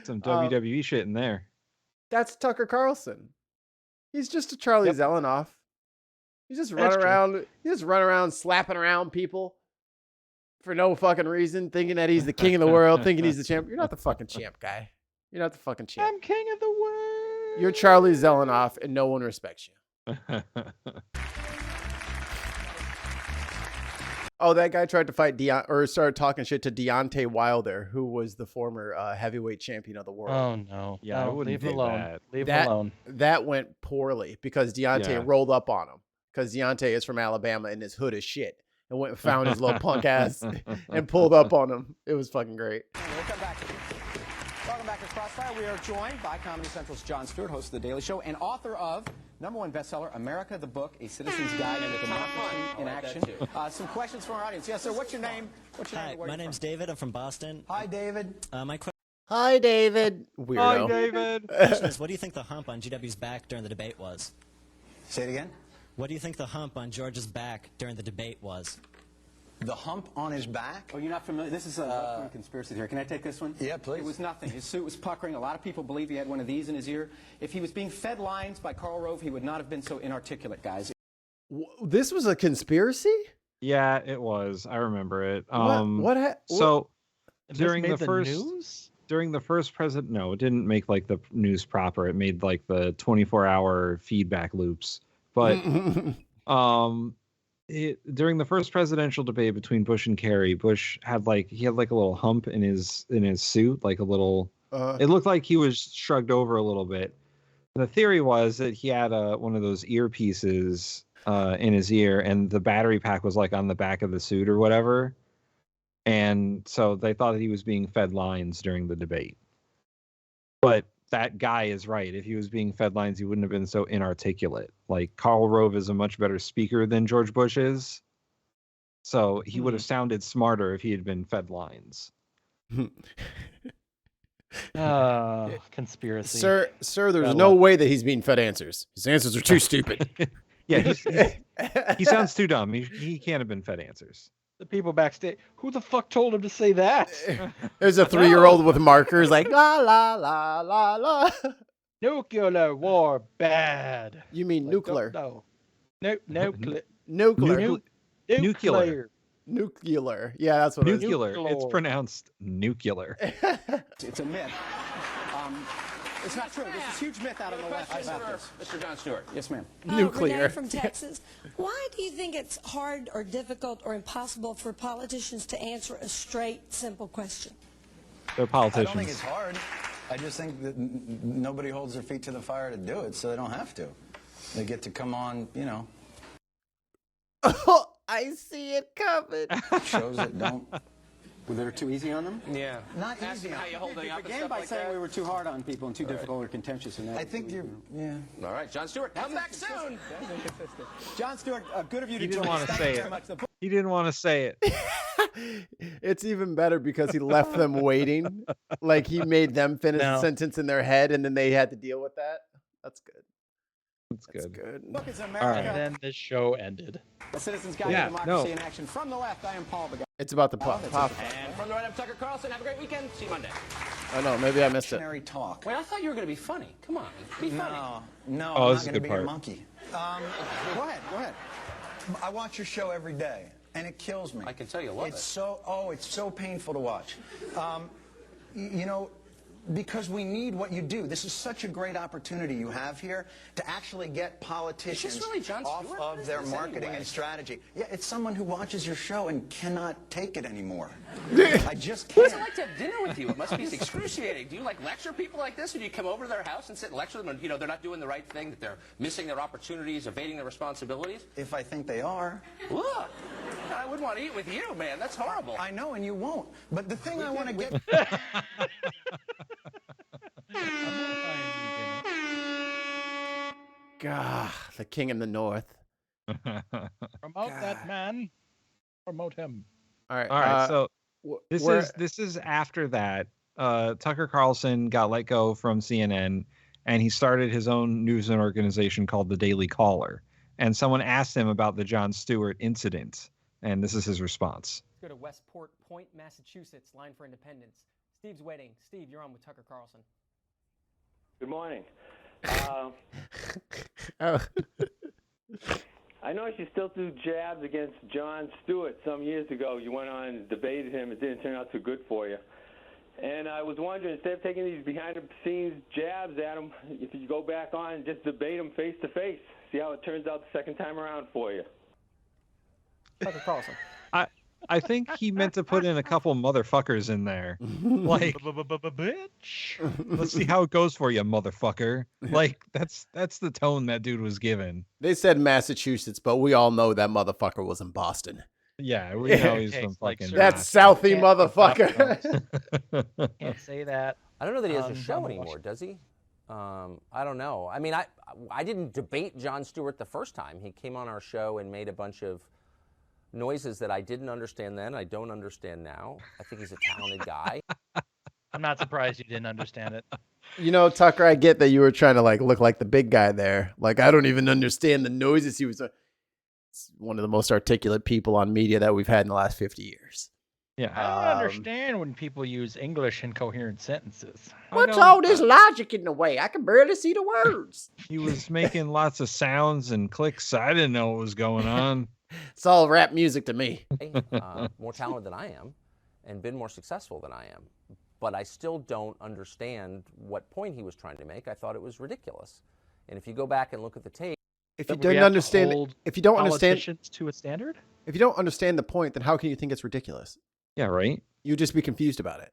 Some WWE shit in there. That's Tucker Carlson. He's just a Charlie Zelenoff. He's just That's run true. around. He just run around slapping around people for no fucking reason, thinking that he's the king of the world, thinking he's the champ. You're not the fucking champ, guy. You're not the fucking champ. I'm king of the world. You're Charlie Zelenoff, and no one respects you. Oh, that guy tried to fight started talking shit to Deontay Wilder, who was the former heavyweight champion of the world. Oh no. Yeah, I no, wouldn't leave do him alone. that. Leave him alone. That went poorly because Deontay Yeah. rolled up on him. Because Deontay is from Alabama and his hood is shit. And went and found his little punk ass and pulled up on him. It was fucking great. Welcome back. Welcome back to Crossfire. We are joined by Comedy Central's Jon Stewart, host of The Daily Show, and author of #1 bestseller, America the Book, A Citizen's Guide to Democracy in Action. Some questions from our audience. Yes, sir. What's your name? What's your Hi, name? Where are my you name's from? David. I'm from Boston. Hi, David. My Hi, David. Weirdo. Hi, David. question is, what do you think the hump on GW's back during the debate was? Say it again. What do you think the hump on George's back during the debate was? The hump on his back? Oh, you're not familiar? This is a left-wing conspiracy theory. Can I take this one? Yeah, please. It was nothing. His suit was puckering. A lot of people believe he had one of these in his ear. If he was being fed lines by Karl Rove, he would not have been so inarticulate, guys. This was a conspiracy? Yeah, it was. I remember it. So This during made the first news? during the first president, no, it didn't make like the news proper. It made like the 24-hour feedback loops. But during the first presidential debate between Bush and Kerry, Bush had like a little hump in his suit, like a little. It looked like he was shrugged over a little bit. The theory was that he had one of those earpieces in his ear, and the battery pack was like on the back of the suit or whatever. And so they thought that he was being fed lines during the debate. But that guy is right. If he was being fed lines, he wouldn't have been so inarticulate. Like, Karl Rove is a much better speaker than George Bush is. So he would have sounded smarter if he had been fed lines. Conspiracy. Sir, there's Gotta no love- way that he's being fed answers. His answers are too stupid. Yeah, he sounds too dumb. He can't have been fed answers. The people backstage. Who the fuck told him to say that? There's a 3-year-old with markers like, la, la, la, la, la. Nuclear war bad. You mean Like, nuclear. No. Nuclear. Nuclear. Nuclear. Nuclear. Yeah, that's what it is. Nuclear. It's Nuclear. pronounced nuclear. It's a myth. It's not true. There's this huge myth out on the left Question about for this. Mr. Jon Stewart. Yes, ma'am. Nuclear. Renee from Texas. Why do you think it's hard or difficult or impossible for politicians to answer a straight, simple question? They're I politicians. don't think it's hard. I just think that nobody holds their feet to the fire to do it, so they don't have to. They get to come on, Oh, I see it coming. shows that don't. Were they too easy on them? Yeah. Not Ask easy. him how you holding up and Began stuff by like saying that. we were too hard on people and too difficult or contentious. And that I think you're, yeah. All right, Jon Stewart, come back soon. Jon Stewart, good of you to He didn't join want us. to Thank say you very it. much. The He didn't want to say it. It's even better because he left them waiting. Like he made them finish the No. sentence in their head and then they had to deal with that. That's good. That's That's good. good. book is And America, then the show ended. A Citizen's Guide Yeah, to Democracy no. in Action. From the left, I am Paul, the guy. It's about the pop. that's pop. And from the right, I'm Tucker Carlson. Have a great weekend. See you Monday. Oh no, maybe I missed it. Dictionary talk. Wait, I thought you were going to be funny. Come on, be funny. No, Oh, I'm this is not a going to good be part. your monkey. Go ahead. I watch your show every day, and it kills me. I can tell you love it's it. It's so painful to watch. You know, because we need what you do. This is such a great opportunity you have here to actually get politicians really Jon off Stewart? of What is their this marketing anyway? and strategy. Yeah, it's someone who watches your show and cannot take it anymore. I just What can't. is it like to have dinner with you? It must be excruciating. Do you like lecture people like this? Or do you come over to their house and sit and lecture them and, you know, they're not doing the right thing, that they're missing their opportunities, evading their responsibilities? If I think they are. Look, I wouldn't want to eat with you, man. That's horrible. I know, and you won't. But the thing I want to get... God, the king in the north. Promote that man. Promote him. All right. All right, so this we're- is after that. Tucker Carlson got let go from CNN, and he started his own news and organization called the Daily Caller. And someone asked him about the Jon Stewart incident, and this is his response. Let's go to Westport Point, Massachusetts. Line for Independence. Steve's waiting. Steve, you're on with Tucker Carlson. Good morning. Oh. I know you still do jabs against Jon Stewart. Some years ago, you went on and debated him. It didn't turn out too good for you. And I was wondering, instead of taking these behind-the-scenes jabs at him, if you go back on and just debate him face-to-face, see how it turns out the second time around for you. Tucker Carlson. I think he meant to put in a couple motherfuckers in there. Like, Bitch. let's see how it goes for you, motherfucker. Like, that's the tone that dude was given. They said Massachusetts, but we all know that motherfucker was in Boston. Yeah, we know he's Okay, from like, fucking. sir, That's Boston. Southie motherfucker. Can't say that. I don't know that he has a Um, show I'm anymore, does he? I don't know. I mean, I didn't debate Jon Stewart the first time. He came on our show and made a bunch of noises that I didn't understand then, I don't understand now. I think he's a talented guy. I'm not surprised you didn't understand it. You know, Tucker, I get that you were trying to like look like the big guy there. Like, I don't even understand the noises he was. It's one of the most articulate people on media that we've had in the last 50 years. Yeah. I don't understand when people use English in coherent sentences. What's all this logic in the way? I can barely see the words. He was making lots of sounds and clicks. I didn't know what was going on. It's all rap music to me. More talented than I am and been more successful than I am. But I still don't understand what point he was trying to make. I thought it was ridiculous. And if you go back and look at the tape, If you We don't have to understand, hold if you don't understand, politicians to a standard? if you don't understand the point, then how can you think it's ridiculous? Yeah, right. You'd just be confused about it.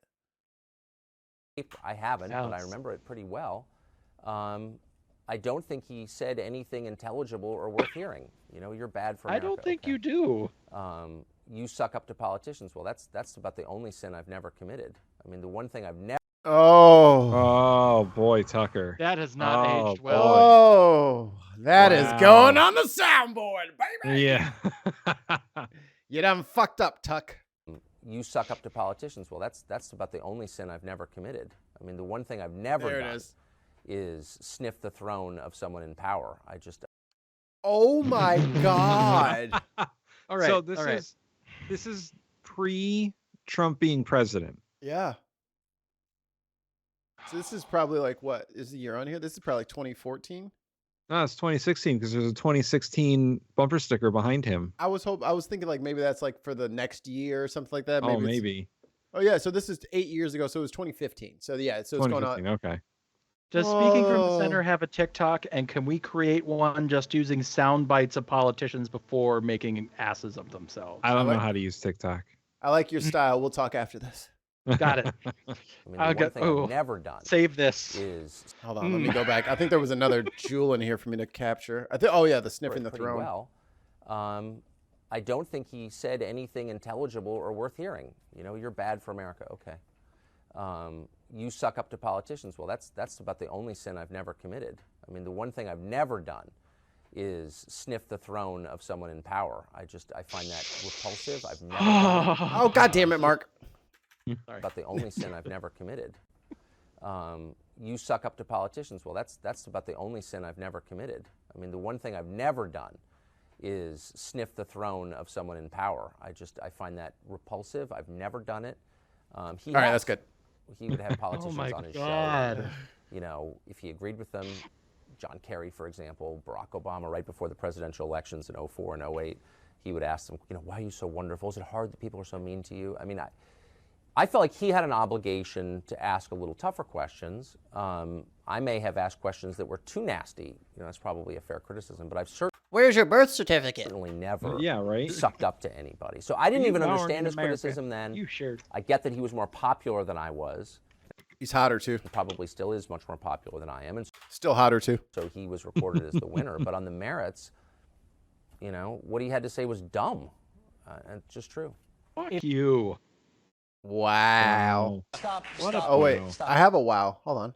I haven't, but I Sounds- remember it pretty well. I don't think he said anything intelligible or worth hearing. You know, you're bad for I America. don't think okay. you do. You suck up to politicians. Well, that's about the only sin I've never committed. I mean, the one thing I've never. Oh, Oh boy, Tucker. That has not Oh, aged well. oh, that is Wow. going on the soundboard, baby. Yeah. You done fucked up, Tuck. You suck up to politicians. Well, that's about the only sin I've never committed. I mean, the one thing I've never There it done is. sniff the throne of someone in power. I just. Oh my God. All right. So all right. this is pre-Trump being president. Yeah. So this is probably like, what is the year on here? This is probably like 2014. No, it's 2016 because there's a 2016 bumper sticker behind him. I was thinking like maybe that's like for the next year or something like that. Oh, it's- maybe. Oh yeah. So this is 8 years ago. So it was 2015. So yeah. So it's going on. 2015. Okay. Does Speaking from the Whoa. Center have a TikTok? And can we create one just using sound bites of politicians before making asses of themselves? I don't know like- how to use TikTok. I like your style. We'll talk after this. Got it. I mean, the I'll one get- thing oh. I've never done Save this. is Hold on. Let me go back. I think there was another jewel in here for me to capture. I think. Oh yeah, the sniffing the pretty throne. well. I don't think he said anything intelligible or worth hearing. You know, you're bad for America. Okay. You suck up to politicians. Well, that's about the only sin I've never committed. I mean, the one thing I've never done is sniff the throne of someone in power. I find that repulsive. I've never done it. Oh God damn it, Mark. About the only sin I've never committed. You suck up to politicians. Well, that's about the only sin I've never committed. I mean, the one thing I've never done is sniff the throne of someone in power. I find that repulsive. I've never done it. All right, that's good. he would have politicians my on his God. show. You know, if he agreed with them, John Kerry, for example, Barack Obama, right before the presidential elections in 04 and 08, he would ask them, you know, why are you so wonderful? Is it hard that people are so mean to you? I mean, I felt like he had an obligation to ask a little tougher questions. I may have asked questions that were too nasty. You know, that's probably a fair criticism, but I've Where's your birth certificate? certainly never right. sucked up to anybody. So I didn't You even born understand in his America. criticism then. You sure? I get that he was more popular than I was. He's hotter too. He probably still is much more popular than I am, and Still hotter too. so he was reported as the winner. But on the merits, you know, what he had to say was dumb. And it's just true. Fuck you. Wow. Stop. What stop. a Oh wait, Wow. I have a wow. Hold on.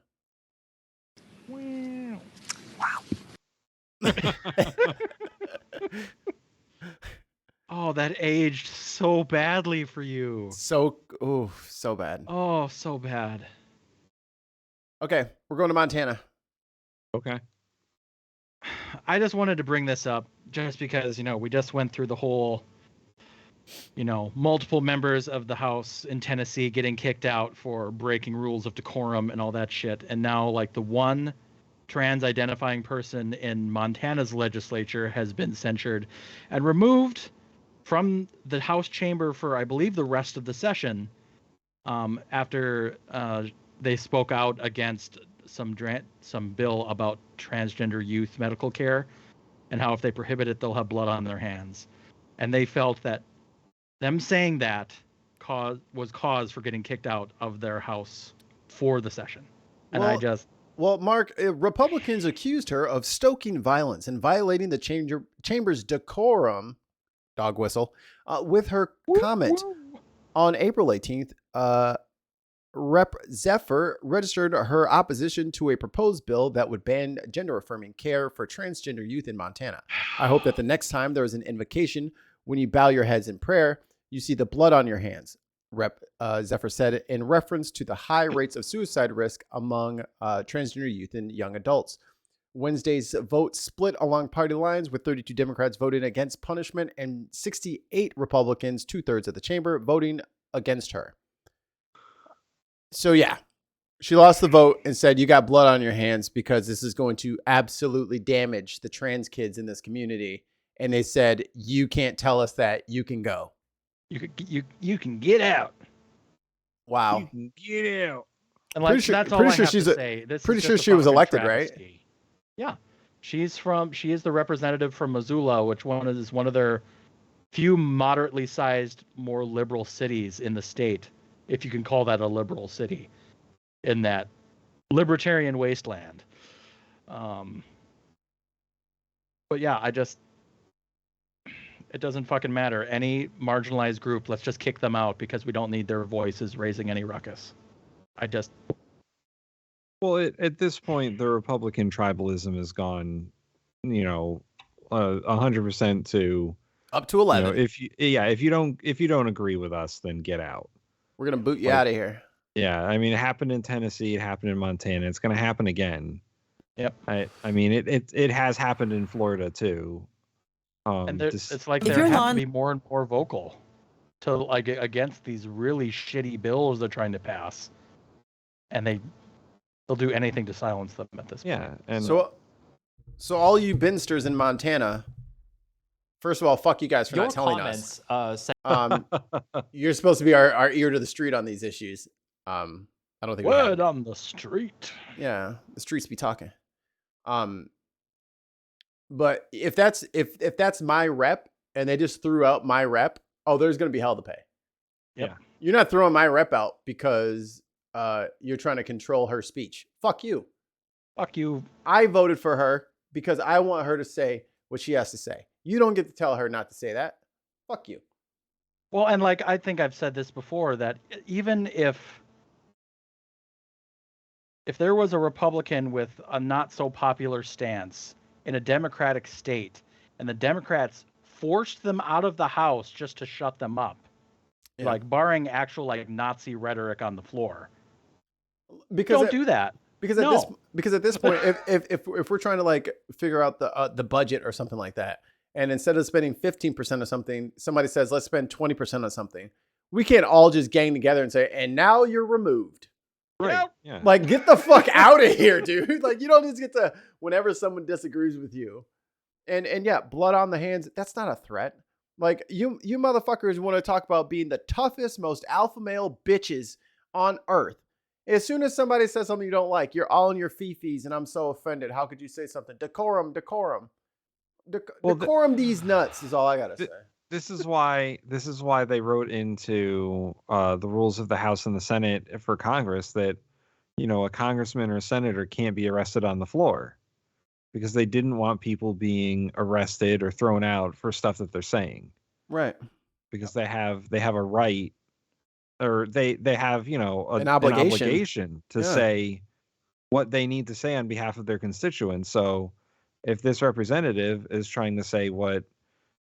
Oh, that aged so badly for you. So bad. Oh, so bad. Okay, we're going to Montana. Okay. I just wanted to bring this up just because, you know, we just went through the whole, you know, multiple members of the House in Tennessee getting kicked out for breaking rules of decorum and all that shit. And now, like, the one trans identifying person in Montana's legislature has been censured and removed from the House chamber for, I believe, the rest of the session after they spoke out against some bill about transgender youth medical care and how if they prohibit it, they'll have blood on their hands. And they felt that them saying that was cause for getting kicked out of their house for the session. And Well, Mark, Republicans accused her of stoking violence and violating the chamber's decorum, dog whistle, with her comment. On April 18th, Rep. Zephyr registered her opposition to a proposed bill that would ban gender-affirming care for transgender youth in Montana. I hope that the next time there is an invocation, when you bow your heads in prayer, you see the blood on your hands, Rep. Zephyr said in reference to the high rates of suicide risk among transgender youth and young adults. Wednesday's vote split along party lines, with 32 Democrats voting against punishment and 68 Republicans, 2/3 of the chamber, voting against her. So yeah, she lost the vote and said, you got blood on your hands because this is going to absolutely damage the trans kids in this community. And they said, you can't tell us that. You can go. You can get out. Wow. You can get out. And like, that's all I have to say. This pretty is sure just a she was fucking elected, travesty. right? Yeah. She is the representative from Missoula, which is one of their few moderately sized, more liberal cities in the state, if you can call that a liberal city, in that libertarian wasteland. But yeah, it doesn't fucking matter. Any marginalized group, let's just kick them out because we don't need their voices raising any ruckus. Well, at this point, the Republican tribalism has gone, 100% to up to 11. If you don't agree with us, then get out. We're gonna boot you out of here. Yeah, I mean, it happened in Tennessee, it happened in Montana, it's gonna happen again. Yep. I mean, it has happened in Florida too. And it's like they have to be more and more vocal to like against these really shitty bills they're trying to pass, and they'll do anything to silence them at this point. Yeah, and so all you binsters in Montana, first of all, fuck you guys for not telling us. You're supposed to be our ear to the street on these issues. I don't think word on the street. Yeah, the streets be talking. But if that's my rep and they just threw out my rep, there's gonna be hell to pay. Yep. Yeah. You're not throwing my rep out because you're trying to control her speech. Fuck you. Fuck you. I voted for her because I want her to say what she has to say. You don't get to tell her not to say that. Fuck you. Well, and like I think I've said this before, that even if there was a Republican with a not so popular stance in a Democratic state, and the Democrats forced them out of the House just to shut them up, like barring actual like Nazi rhetoric on the floor. Because don't do that. Because at this point, if we're trying to like figure out the budget or something like that, and instead of spending 15% of something, somebody says let's spend 20% on something, we can't all just gang together and say, and now you're removed. Right. Yeah. Like, get the fuck out of here, dude. Like, you don't just get to whenever someone disagrees with you. And yeah, blood on the hands. That's not a threat. Like, you motherfuckers want to talk about being the toughest, most alpha male bitches on earth. As soon as somebody says something you don't like, you're all in your fifis, and I'm so offended. How could you say something? Decorum. Decorum these nuts is all I gotta say. This is why they wrote into the rules of the House and the Senate for Congress that, a congressman or a senator can't be arrested on the floor, because they didn't want people being arrested or thrown out for stuff that they're saying. Right. Because they have a right, or they have, an obligation to say what they need to say on behalf of their constituents. So if this representative is trying to say what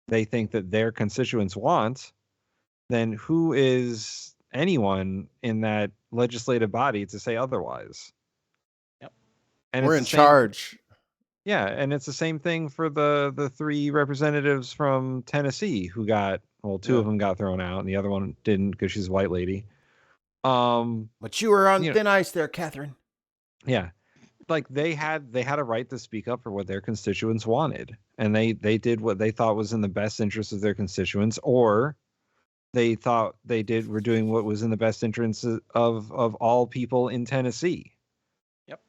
they think that their constituents want, then who is anyone in that legislative body to say otherwise? Yep. And we're in charge. Yeah, and it's the same thing for the 3 representatives from Tennessee who got, two of them got thrown out, and the other one didn't because she's a white lady. But you were on thin ice there, Catherine. Yeah. Like they had a right to speak up for what their constituents wanted, and they did what they thought was in the best interest of their constituents, or they thought were doing what was in the best interest of all people in Tennessee. Yep.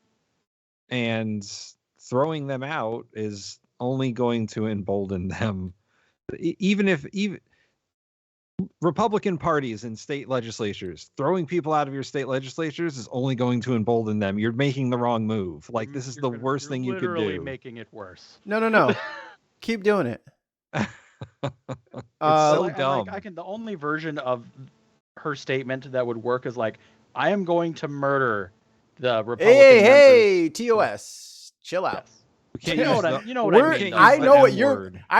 And throwing them out is only going to embolden them. Even Republican parties in state legislatures, throwing people out of your state legislatures is only going to embolden them. You're making the wrong move. Like, this is the worst thing you could do. Literally making it worse. No. Keep doing it. It's so dumb. The only version of her statement that would work is like, I am going to murder the Republican members. Hey, TOS. Chill out. Yes. You know what I mean. I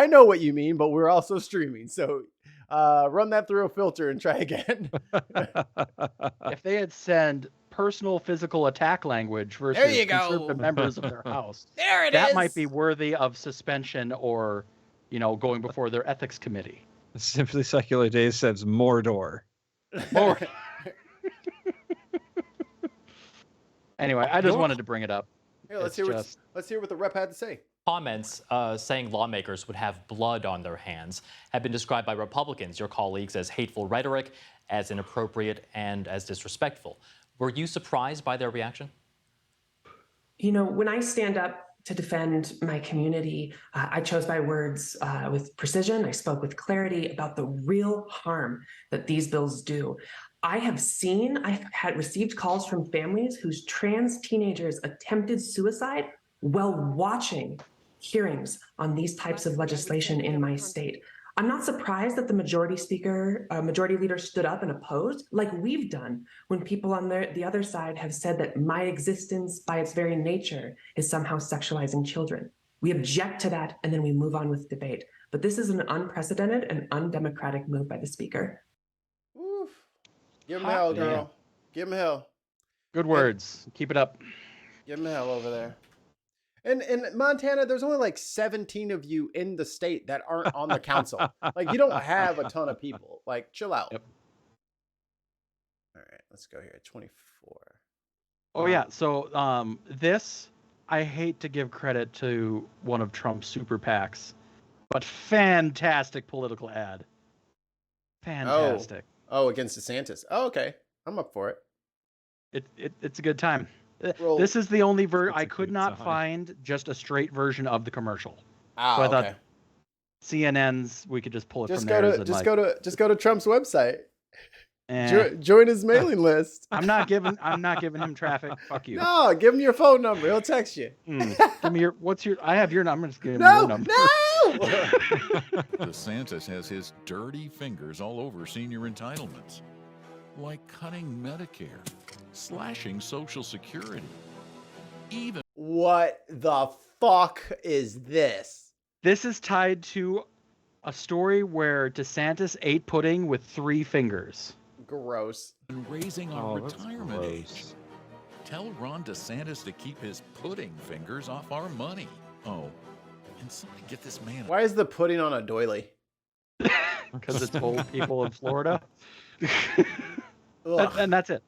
know what you mean, but we're also streaming, so run that through a filter and try again. If they had said personal physical attack language versus conservative members of their house, that might be worthy of suspension or, going before their ethics committee. Simply Secular Days says Mordor. Anyway, I just wanted to bring it up. Here, let's hear what the rep had to say. Comments saying lawmakers would have blood on their hands have been described by Republicans, your colleagues, as hateful rhetoric, as inappropriate, and as disrespectful. Were you surprised by their reaction? When I stand up to defend my community, I chose my words with precision. I spoke with clarity about the real harm that these bills do. I've had received calls from families whose trans teenagers attempted suicide while watching hearings on these types of legislation in my state. I'm not surprised that the majority leader stood up and opposed, like we've done when people on the other side have said that my existence by its very nature is somehow sexualizing children. We object to that, and then we move on with debate. But this is an unprecedented and undemocratic move by the speaker. Oof. Give him hell, girl. Yeah. Give him hell. Good words. Keep it up. Give him hell over there. And in Montana, there's only like 17 of you in the state that aren't on the council. Like, you don't have a ton of people. Like, chill out. Yep. All right, let's go here. 24. Oh, yeah. So this, I hate to give credit to one of Trump's super PACs, but fantastic political ad. Fantastic. Oh, against DeSantis. Oh, okay. I'm up for it. It's a good time. This is the only I could not find just a straight version of the commercial. Ah, so I okay. thought CNN's we could just pull it from there. Just go to Trump's website. Join his mailing list. I'm not giving him traffic. Fuck you. No, give him your phone number. He'll text you. Give me I have your number. Just give him your number. No. DeSantis has his dirty fingers all over senior entitlements, like cutting Medicare, slashing Social Security. What the fuck is this? This is tied to a story where DeSantis ate pudding with 3 fingers. Gross. And raising our retirement age. Tell Ron DeSantis to keep his pudding fingers off our money. Oh, and somebody get this man. Why is the pudding on a doily? Because it's old people in Florida. And that's it.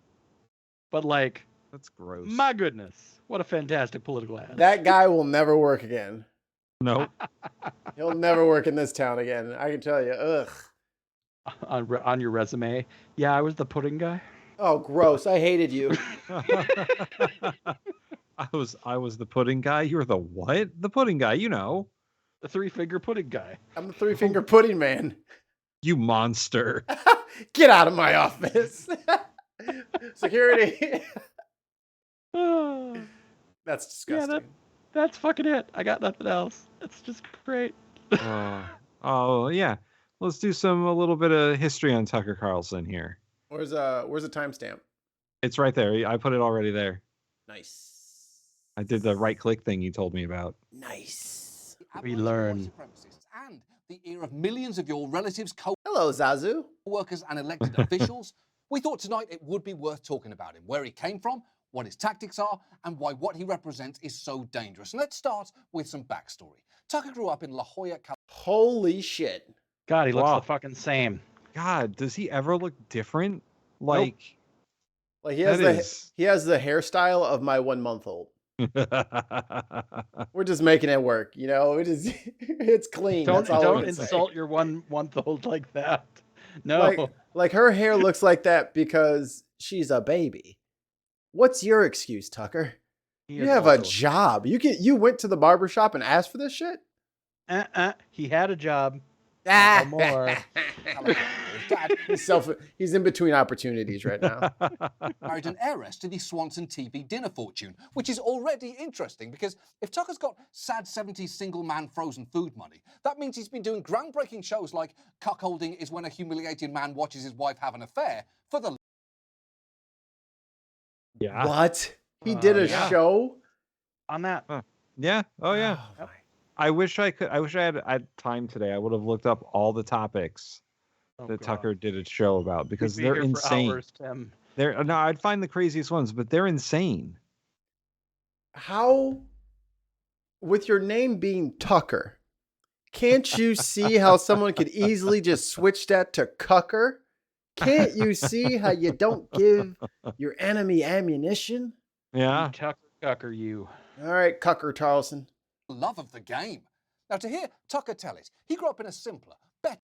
But like, that's gross. My goodness, what a fantastic political ad. That guy will never work again. Nope. He'll never work in this town again. I can tell you. Ugh. On your resume, yeah, I was the pudding guy. Oh, gross! I hated you. I was the pudding guy. You were the what? The pudding guy. You know, the 3-finger pudding guy. I'm the 3-finger pudding man. You monster! Get out of my office. Security. That's disgusting. Yeah, that's fucking it. I got nothing else. It's just great. Oh yeah. Let's do a little bit of history on Tucker Carlson here. Where's the timestamp? It's right there. I put it already there. Nice. I did the right click thing you told me about. Nice. We learn. And the ear of millions of your relatives, Hello, Zazu. co-workers, and elected officials. We thought tonight it would be worth talking about him, where he came from, what his tactics are, and why what he represents is so dangerous. And let's start with some backstory. Tucker grew up in La Jolla, California. Holy shit. God, he looks the fucking same. God, does he ever look different? Like, Like he has the hairstyle of my 1-month-old. We're just making it work, you know. It's clean. Don't insult your 1-month-old like that. No. Like her hair looks like that because she's a baby. What's your excuse, Tucker? You have a job. You went to the barbershop and asked for this shit? He had a job. No more. He's in between opportunities right now. Married an heiress to the Swanson TV dinner fortune, which is already interesting because if Tucker's got sad 70s single man frozen food money, that means he's been doing groundbreaking shows like Cuckolding is when a humiliated man watches his wife have an affair for the... Yeah. What? He did a show on that. Yeah. Oh yeah. I wish I had time today. I would have looked up all the topics that Tucker did a show about because they're insane. For hours, Tim. No, I'd find the craziest ones, but they're insane. How, with your name being Tucker, can't you see how someone could easily just switch that to Cucker? Can't you see how you don't give your enemy ammunition? Yeah. Tucker, you. All right, Cucker Tarleson. Love of the game. Now, to hear Tucker tell it, he grew up in a simpler, better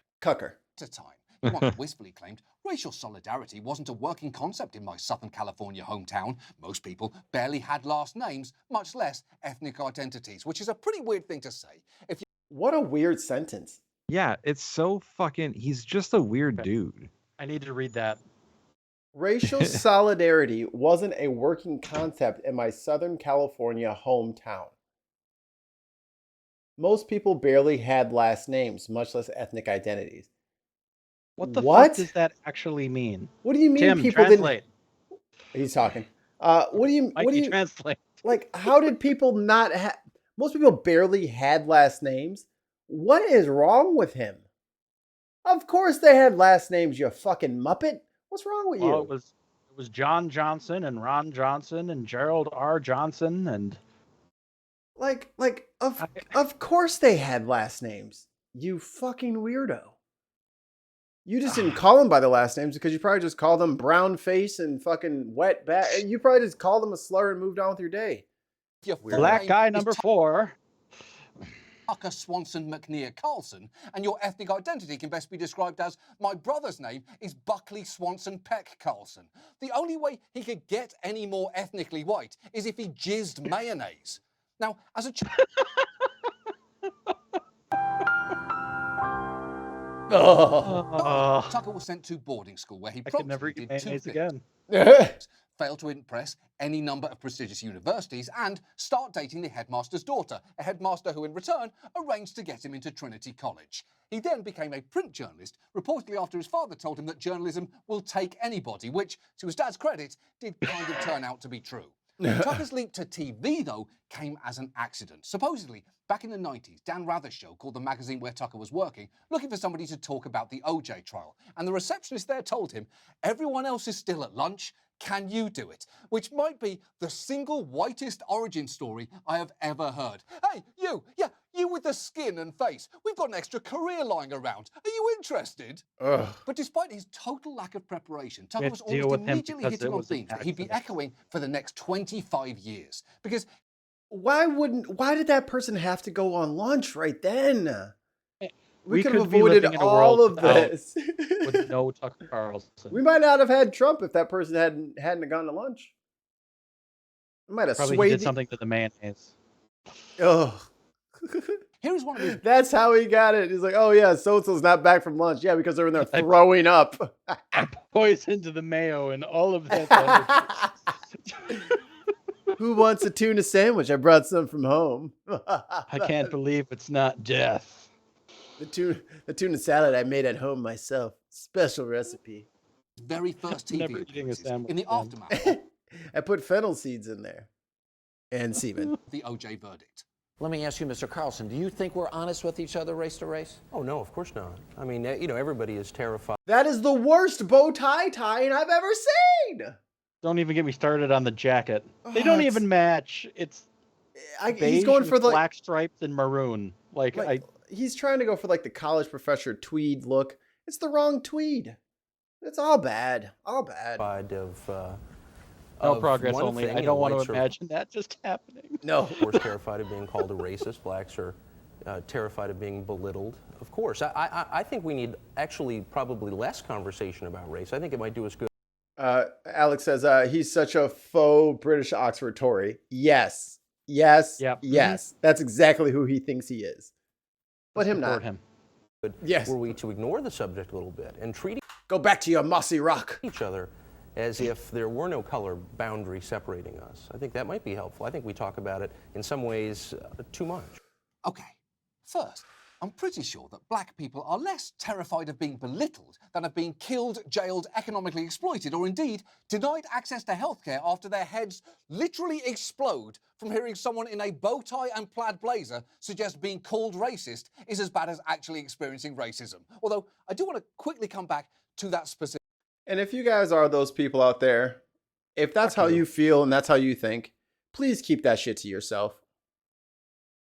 time. He once wistfully claimed racial solidarity wasn't a working concept in my Southern California hometown. Most people barely had last names, much less ethnic identities, which is a pretty weird thing to say. What a weird sentence. Yeah, it's so fucking... He's just a weird dude. I need to read that. Racial solidarity wasn't a working concept in my Southern California hometown. Most people barely had last names, much less ethnic identities. What the fuck does that actually mean? What do you mean Tim, people translate. didn't... He's talking. What do you translate? Like, how did people not have... Most people barely had last names. What is wrong with him? Of course they had last names, you fucking muppet. What's wrong with you? Well, it was John Johnson and Ron Johnson and Gerald R. Johnson and... Of course they had last names. You fucking weirdo. You just didn't call them by the last names because you probably just called them brown face and fucking wet back. You probably just called them a slur and moved on with your day. Black guy number 4. Tucker Swanson McNear Carlson, and your ethnic identity can best be described as my brother's name is Buckley Swanson Peck Carlson. The only way he could get any more ethnically white is if he jizzed mayonnaise. Now, as a Tucker was sent to boarding school where he promptly did 2 things. Again. Failed to impress any number of prestigious universities and start dating the headmaster's daughter, a headmaster who in return arranged to get him into Trinity College. He then became a print journalist, reportedly after his father told him that journalism will take anybody, which, to his dad's credit, did kind of turn out to be true. Tucker's leap to TV, though, came as an accident. Supposedly, back in the 90s, Dan Rather's show, called the magazine where Tucker was working, looking for somebody to talk about the OJ trial. And the receptionist there told him, everyone else is still at lunch, can you do it? Which might be the single whitest origin story I have ever heard. Hey, you! Yeah, You with the skin and face. We've got an extra career lying around. Are you interested? Ugh. But despite his total lack of preparation, Tucker had was to deal almost with him immediately because hitting it on was an themes that he'd be accident. echoing for the next 25 years. Because Why did that person have to go on lunch right then? We could have could be avoided living in a all world of without- this. with no Tucker Carlson. We might not have had Trump if that person hadn't gone to lunch. We might have Probably he swayed. did something to the mayonnaise. Oh, here is one of his. That's how he got it. He's like, oh yeah, so-and-so's not back from lunch. Yeah, because they're in there throwing up. I poisoned the mayo and all of that. Who wants a tuna sandwich? I brought some from home. I can't believe it's not death. The tuna salad I made at home myself. Special recipe. Very first Never TV eating a sandwich in the again. aftermath I put fennel seeds in there. And semen. of the OJ verdict. Let me ask you, Mr. Carlson, do you think we're honest with each other race to race? Oh, no, of course not. I mean, you know, everybody is terrified. That is the worst bow tie tying I've ever seen. Don't even get me started on the jacket. They Oh, don't it's- even match. It's he's beige going with for the black stripes and maroon. he's trying to go for like the college professor tweed look. It's the wrong tweed. It's all bad. All bad. No Of progress one only. thing, I you don't know, want whites to are, imagine that just happening. No. We're terrified of being called a racist. Blacks are terrified of being belittled. Of course. I think we need actually probably less conversation about race. I think it might do us good. Alex says he's such a faux British Oxford Tory. Yes. Yes. Yep. Yes. That's exactly who he thinks he is. But him not. Him. Yes. Were we to ignore the subject a little bit and treat Go back to your mossy rock. each other as if there were no color boundary separating us. I think that might be helpful. I think we talk about it in some ways too much. Okay, first, I'm pretty sure that black people are less terrified of being belittled than of being killed, jailed, economically exploited, or indeed denied access to healthcare after their heads literally explode from hearing someone in a bow tie and plaid blazer suggest being called racist is as bad as actually experiencing racism. Although I do want to quickly come back to that specific. And if you guys are those people out there, if that's how you feel and that's how you think, please keep that shit to yourself.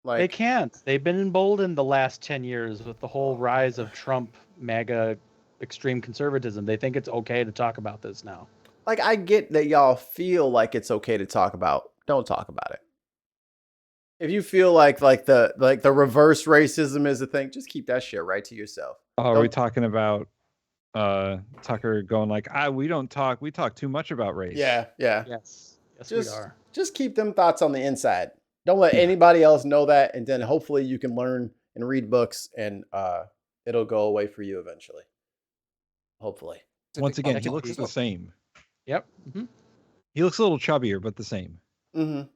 They can't. They've been emboldened the last 10 years with the whole rise of Trump, MAGA, extreme conservatism. They think it's okay to talk about this now. Like, I get that y'all feel like it's okay to talk about. Don't talk about it. If you feel like the reverse racism is a thing, just keep that shit right to yourself. Are we talking about Tucker going like, we talk too much about race? Yeah. Yes, we are. Just keep them thoughts on the inside. Don't let anybody else know that, and then hopefully you can learn and read books, and it'll go away for you eventually. Hopefully. Once again, he looks the same. Yep. Mm-hmm. He looks a little chubbier, but the same. Mm-hmm.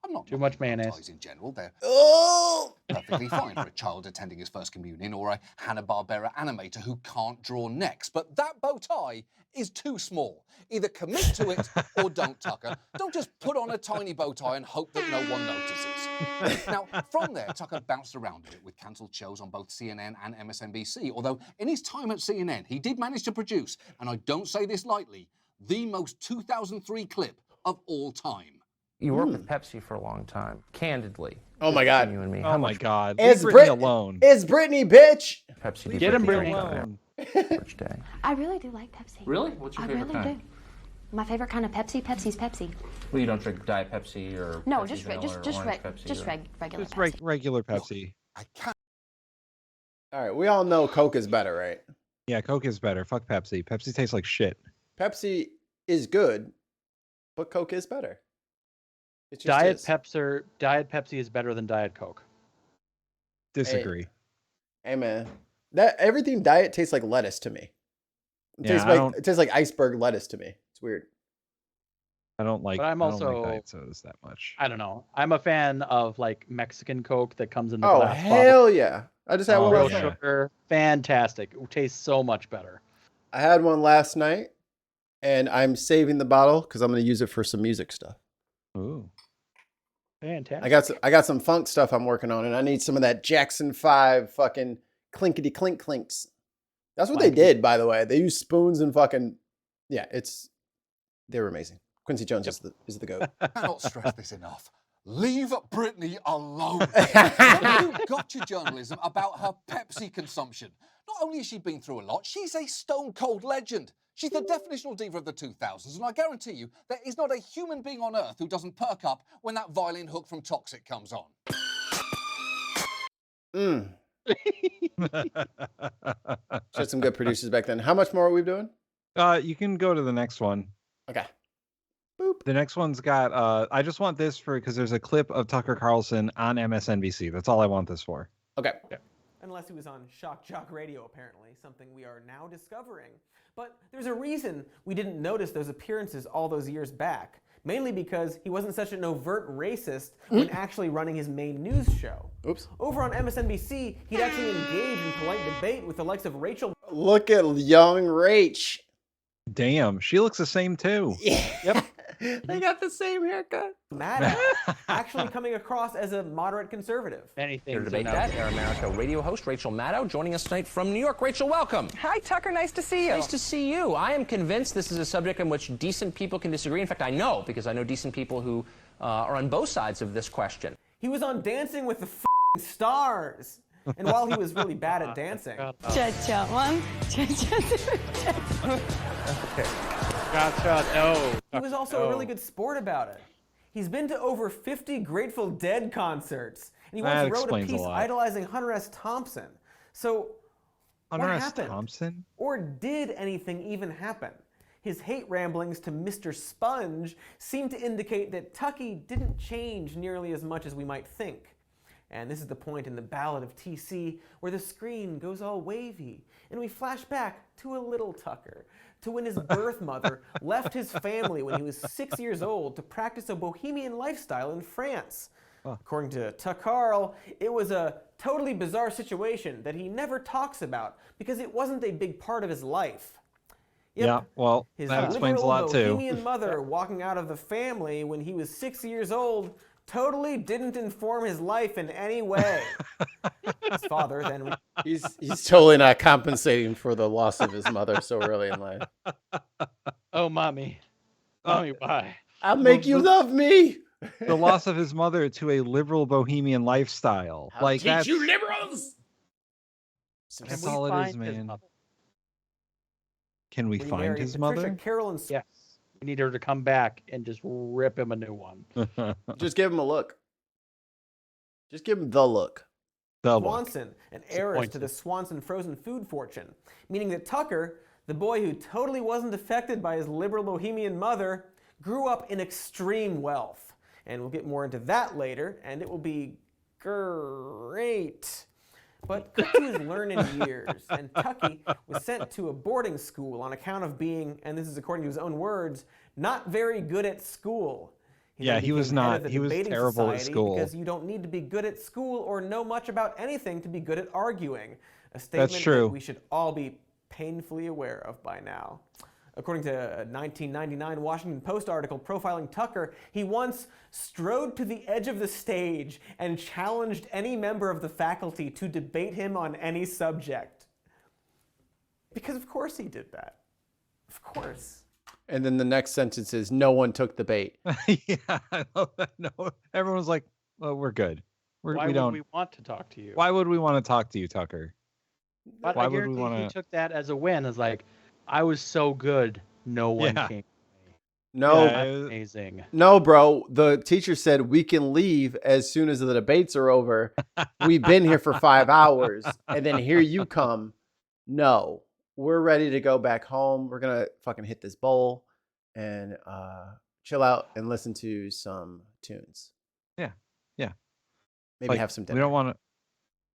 I'm not too much mayonnaise in general. They're Oh! perfectly fine for a child attending his first communion or a Hanna-Barbera animator who can't draw necks. But that bow tie is too small. Either commit to it or don't, Tucker. Don't just put on a tiny bow tie and hope that no one notices. Now, from there, Tucker bounced around a bit with cancelled shows on both CNN and MSNBC, although in his time at CNN, he did manage to produce, and I don't say this lightly, the most 2003 clip of all time. You worked with Pepsi for a long time, candidly. Oh my God. You and me. Oh my God. It's Leave Britney alone. It's Britney, bitch. Pepsi. do you Get him, drink Britney. each day? I really do like Pepsi. Really? What's your I favorite really kind? do. My favorite kind of Pepsi's Pepsi. Well, you don't drink Diet Pepsi or No, Pepsi just Vanilla or just Orange Pepsi or... regular Just Pepsi. regular Pepsi. All right, we all know Coke is better, right? Yeah, Coke is better. Fuck Pepsi. Pepsi tastes like shit. Pepsi is good, but Coke is better. It just Diet is. Pepsi is better than Diet Coke. Disagree. Hey man, that everything diet tastes like lettuce to me. It Yeah, tastes like iceberg lettuce to me. It's weird. I don't like. But I'm I don't also- like diet sodas that much. I don't know. I'm a fan of like Mexican Coke that comes in the Oh glass hell yeah! I just had bottle. one Real last night. sugar, fantastic. It tastes so much better. I had one last night, and I'm saving the bottle because I'm going to use it for some music stuff. Ooh. Fantastic. I got some funk stuff I'm working on, and I need some of that Jackson 5 fucking clinkety clink clinks. That's what they did, by the way. They used spoons and fucking they were amazing. Quincy Jones is the goat. I cannot stress this enough. Leave Britney alone. Don't do gotcha journalism about her Pepsi consumption. Not only has she been through a lot, she's a stone-cold legend. She's the definitional diva of the 2000s, and I guarantee you there is not a human being on Earth who doesn't perk up when that violin hook from Toxic comes on. Just some good producers back then. How much more are we doing? You can go to the next one. Okay. The next one's got, I just want this because there's a clip of Tucker Carlson on MSNBC. That's all I want this for. Okay. Unless he was on Shock Jock Radio, apparently, something we are now discovering. But there's a reason we didn't notice those appearances all those years back. Mainly because he wasn't such an overt racist when actually running his main news show. Oops. Over on MSNBC, he'd actually engage in polite debate with the likes of Rachel. Look at young Rach. Damn, she looks the same too. Yep. They got the same haircut. Maddow, actually coming across as a moderate conservative. Here to debate that, Air America radio host Rachel Maddow joining us tonight from New York. Rachel, welcome. Hi, Tucker. Nice to see you. Nice to see you. I am convinced this is a subject on which decent people can disagree. In fact, I know, because I know decent people who are on both sides of this question. He was on Dancing with the Stars. And while he was really bad at dancing. Cha-cha one, cha-cha two, Okay. Gotcha, no. He was also a really good sport about it. He's been to over 50 Grateful Dead concerts. And he once wrote a piece idolizing Hunter S. Thompson. So, Hunter what S. happened? Thompson? Or did anything even happen? His hate ramblings to Mr. Sponge seem to indicate that Tucky didn't change nearly as much as we might think. And this is the point in the Ballad of TC where the screen goes all wavy, and we flash back to a little Tucker, to when his birth mother left his family when he was 6 years old to practice a bohemian lifestyle in France. According to Tucker, it was a totally bizarre situation that he never talks about because it wasn't a big part of his life. Yep. Yeah, well, His that explains a lot liberal too. bohemian mother walking out of the family when he was 6 years old totally didn't inform his life in any way. His father then... He's totally not compensating for the loss of his mother so early in life. Oh, mommy. Mommy, why? I'll make you love me. The loss of his mother to a liberal bohemian lifestyle. I'll like teach that's, you liberals. That's all it is, man. Can we find his mother? Yes. We need her to come back and just rip him a new one. Just give him a look. Just give him the look. Swanson, an heiress to the Swanson frozen food fortune, meaning that Tucker, the boy who totally wasn't affected by his liberal bohemian mother, grew up in extreme wealth. And we'll get more into that later, and it will be great. But cut to his learning years, and Tucky was sent to a boarding school on account of being, and this is according to his own words, not very good at school. Yeah, he was not. He was terrible at school. Because you don't need to be good at school or know much about anything to be good at arguing. A statement That's true. that we should all be painfully aware of by now. According to a 1999 Washington Post article profiling Tucker, he once strode to the edge of the stage and challenged any member of the faculty to debate him on any subject. Because of course he did that. Of course. And then the next sentence is, no one took the bait. Yeah, I love that. No, everyone's like, well, we're good. Why we would don't. we want to talk to you? Why would we want to talk to you, Tucker? But Why I would we guarantee want he to? took that as a win. As like, I was so good, no one Yeah. came. No, That's amazing. No, bro. The teacher said we can leave as soon as the debates are over. We've been here for 5 hours, and then here you come. No, we're ready to go back home. We're gonna fucking hit this bowl and chill out and listen to some tunes. Yeah. Maybe Like, have some dinner. We don't want to.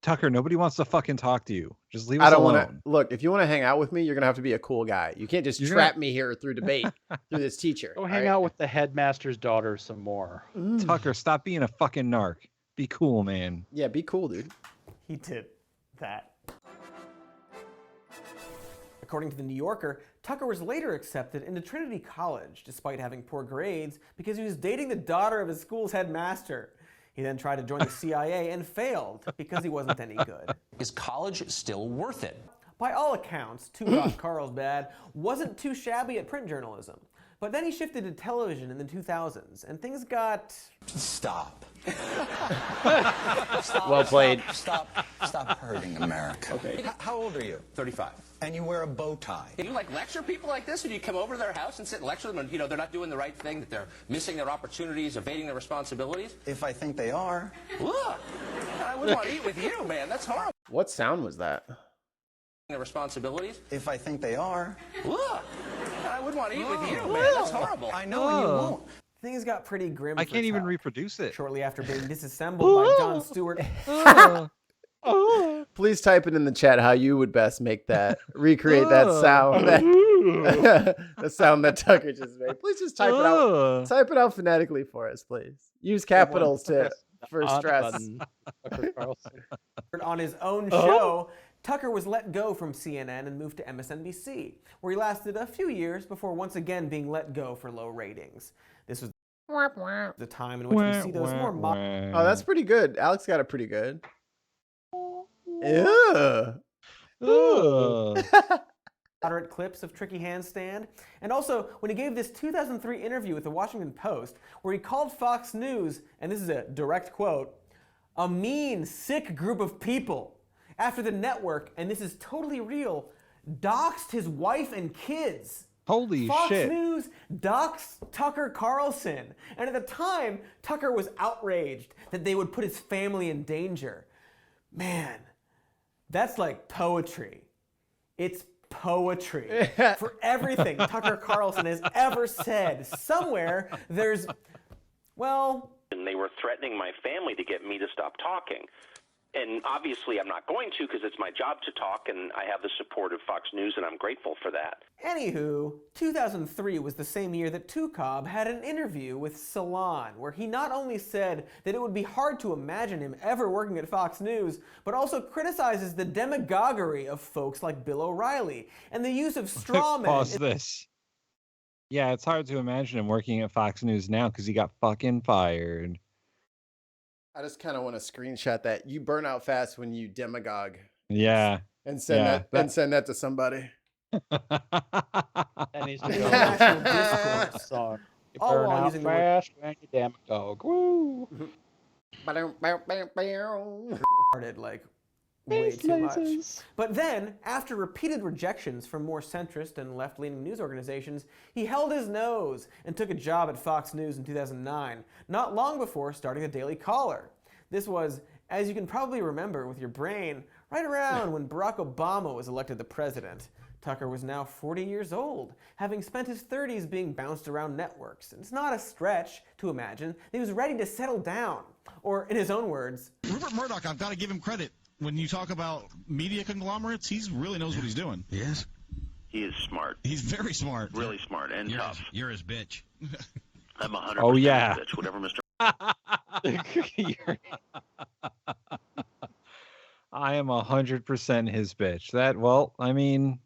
Tucker, nobody wants to fucking talk to you. Just leave I us don't alone. want to look. If you want to hang out with me, you're gonna have to be a cool guy. You can't just You're trap gonna- me here through debate through this teacher. Go hang out with the headmaster's daughter some more. Tucker, stop being a fucking narc. Be cool, man. Yeah, be cool, dude. He did that. According to the New Yorker, Tucker was later accepted into Trinity College despite having poor grades because he was dating the daughter of his school's headmaster. He then tried to join the CIA and failed because he wasn't any good. Is college still worth it? By all accounts, Tupac Carlsbad wasn't too shabby at print journalism. But then he shifted to television in the 2000s, and things got... Stop. Well played. Stop hurting America. Okay. How old are you? 35. And you wear a bow tie. Do you like lecture people like this, or do you come over to their house and sit and lecture them, and they're not doing the right thing, that they're missing their opportunities, evading their responsibilities? If I think they are. Look, I wouldn't want to eat with you, man. That's horrible. What sound was that? Their responsibilities. If I think they are. Look, I wouldn't want to eat with you, man. That's horrible. I know, and you won't. Things got pretty grim. I for can't even Tuck reproduce it. shortly after being disassembled by Jon Stewart. Please type it in the chat how you would best make that, recreate that sound. The sound that Tucker just made. Please just type it out. Type it out phonetically for us, please. Use capitals for stress. On his own show, Tucker was let go from CNN and moved to MSNBC, where he lasted a few years before once again being let go for low ratings. This was the time in which we see those more modern... Oh, that's pretty good. Alex got it pretty good. Yeah. Moderate clips of Tricky Handstand, and also when he gave this 2003 interview with the Washington Post, where he called Fox News, and this is a direct quote, a mean, sick group of people, after the network, and this is totally real, doxed his wife and kids. Holy Fox shit. News doxed Tucker Carlson, and at the time, Tucker was outraged that they would put his family in danger. Man, that's like poetry. It's poetry. For everything Tucker Carlson has ever said, somewhere there's, well... And they were threatening my family to get me to stop talking. And obviously I'm not going to, because it's my job to talk, and I have the support of Fox News, and I'm grateful for that. Anywho, 2003 was the same year that Tukov had an interview with Salon, where he not only said that it would be hard to imagine him ever working at Fox News, but also criticizes the demagoguery of folks like Bill O'Reilly and the use of straw men. Pause this. Yeah, it's hard to imagine him working at Fox News now because he got fucking fired. I just kind of want to screenshot that. You burn out fast when you demagogue. Yeah. And send that to somebody. That needs to go. National Discourse song. You All burn while out using the word- fast when you demagogue. Woo! Started like way too much. But then, after repeated rejections from more centrist and left-leaning news organizations, he held his nose and took a job at Fox News in 2009, not long before starting the Daily Caller. This was, as you can probably remember with your brain, right around when Barack Obama was elected the president. Tucker was now 40 years old, having spent his 30s being bounced around networks. And it's not a stretch to imagine that he was ready to settle down. Or, in his own words, Rupert Murdoch, I've got to give him credit. When you talk about media conglomerates, he really knows what he's doing. Yes. He is smart. He's very smart. Really smart and tough. You're his bitch. I'm 100% Oh, yeah. bitch, whatever Mr. I am 100% his bitch. That, well, I mean,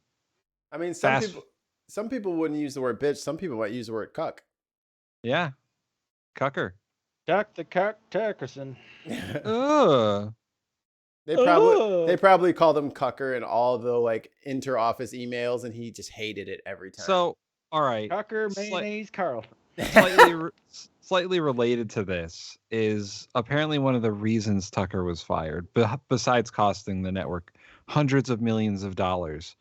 some people wouldn't use the word bitch. Some people might use the word cuck. yeah, cucker. Cuck the Cuck Tuckerson. Ugh. They probably called him cucker in all the like inter-office emails, and he just hated it every time. So, all right. Cucker mayonnaise Carlson. Slightly related to this is apparently one of the reasons Tucker was fired, besides costing the network hundreds of millions of dollars,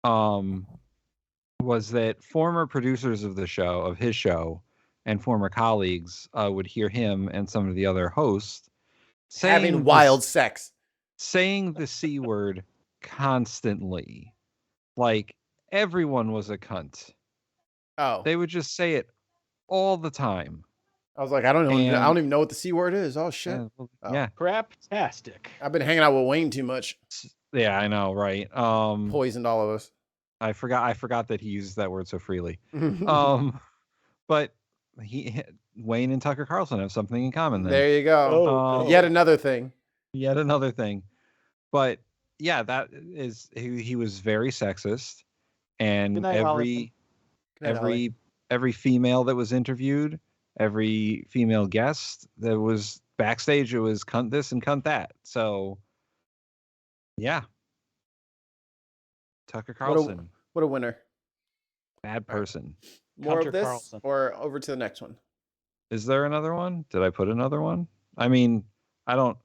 was that former producers of his show, and former colleagues would hear him and some of the other hosts having wild sex, saying the C word constantly. Like, everyone was a cunt. Oh. They would just say it all the time. I was like, I don't even know what the C word is. Oh shit. Yeah. Craptastic. I've been hanging out with Wayne too much. Yeah, I know, right? Poisoned all of us. I forgot that he used that word so freely. But Wayne and Tucker Carlson have something in common then. There you go. Yet another thing. But yeah, that is he was very sexist, and Good night, every female that was interviewed, every female guest that was backstage, it was cunt this and cunt that. So yeah. Tucker Carlson. What a winner. Bad person. More Hunter of this, Carlson. or over to the next one? Is there another one? Did I put another one? I mean, I don't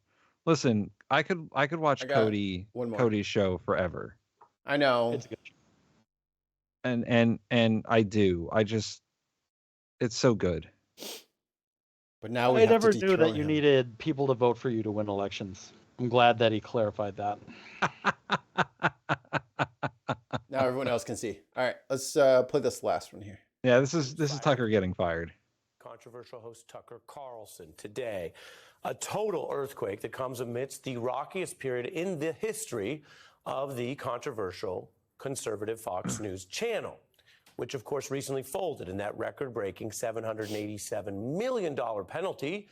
listen. I could watch I got one more. Cody's show forever, I know. It's a good show. and I do. I just it's so good. But now we I have never to knew that dethrone you him. needed people to vote for you to win elections. I'm glad that he clarified that. Now everyone else can see. All right, let's play this last one here. Yeah, this is Tucker getting fired. Controversial host Tucker Carlson today. A total earthquake that comes amidst the rockiest period in the history of the controversial conservative Fox News channel, which of course recently folded in that record-breaking $787 million penalty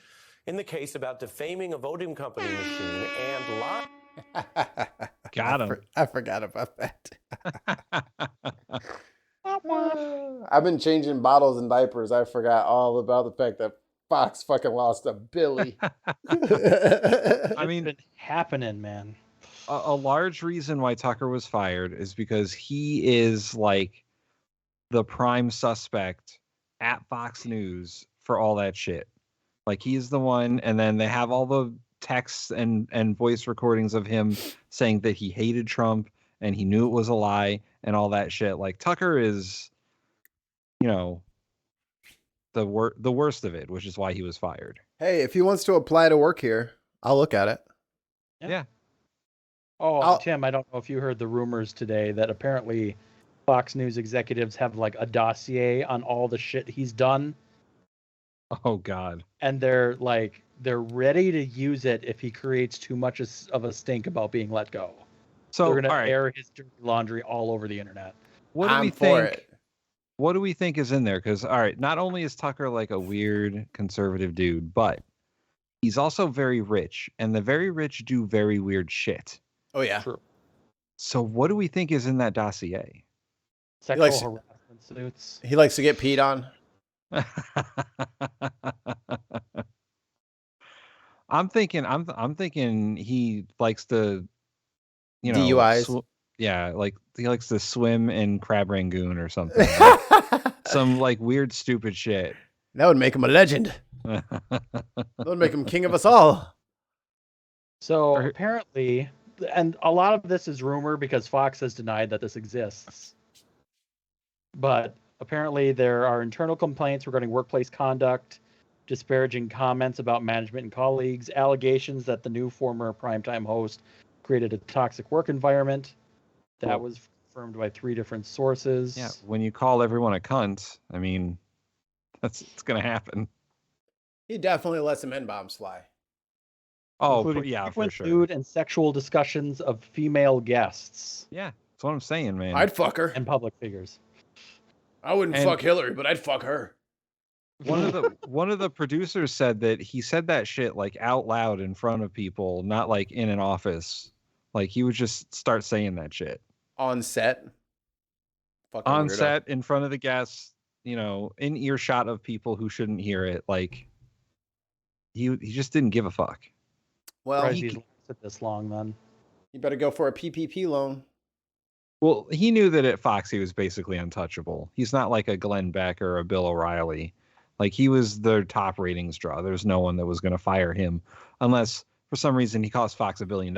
in the case about defaming a voting company machine and lying. Got him. I forgot about that. I've been changing bottles and diapers. I forgot all about the fact that Fox fucking lost a Billy. I mean, it's been happening, man. A large reason why Tucker was fired is because he is like the prime suspect at Fox News for all that shit. Like he's the one, and then they have all the texts and voice recordings of him saying that he hated Trump and he knew it was a lie and all that shit. Like Tucker is, you know, the worst of it, which is why he was fired. Hey, if he wants to apply to work here, I'll look at it. Yeah. Oh, Tim, I don't know if you heard the rumors today that apparently Fox News executives have like a dossier on all the shit he's done. Oh God. And they're ready to use it if he creates too much of a stink about being let go. So they're gonna all right. air his dirty laundry all over the internet. What do I'm we for think? it. What do we think is in there? Because all right, not only is Tucker like a weird conservative dude, but he's also very rich, and the very rich do very weird shit. Oh yeah. True. So what do we think is in that dossier? Sexual likes- harassment suits. He likes to get peed on. I'm thinking he likes to, you know, DUIs. like he likes to swim in Crab Rangoon or something. Some like weird stupid shit. That would make him a legend. That would make him king of us all. So apparently, and a lot of this is rumor because Fox has denied that this exists. But apparently there are internal complaints regarding workplace conduct, disparaging comments about management and colleagues, allegations that the new former primetime host created a toxic work environment. That was confirmed by 3 different sources. Yeah, when you call everyone a cunt, I mean, it's gonna happen. He definitely lets some N-bombs fly. Oh, Including yeah, for frequent sure. nude and sexual discussions of female guests. Yeah, that's what I'm saying, man. I'd fuck her. And public figures. I wouldn't fuck Hillary, but I'd fuck her. One of the producers said that he said that shit like out loud in front of people, not like in an office. Like he would just start saying that shit On set. Fucking on weirdo. set in front of the guests, you know, in earshot of people who shouldn't hear it. Like he just didn't give a fuck. Well, Surprised he's lasted this long then. You better go for a PPP loan. Well, he knew that at Fox he was basically untouchable. He's not like a Glenn Beck or a Bill O'Reilly. Like he was their top ratings draw. There's no one that was going to fire him unless for some reason he cost Fox $1 billion.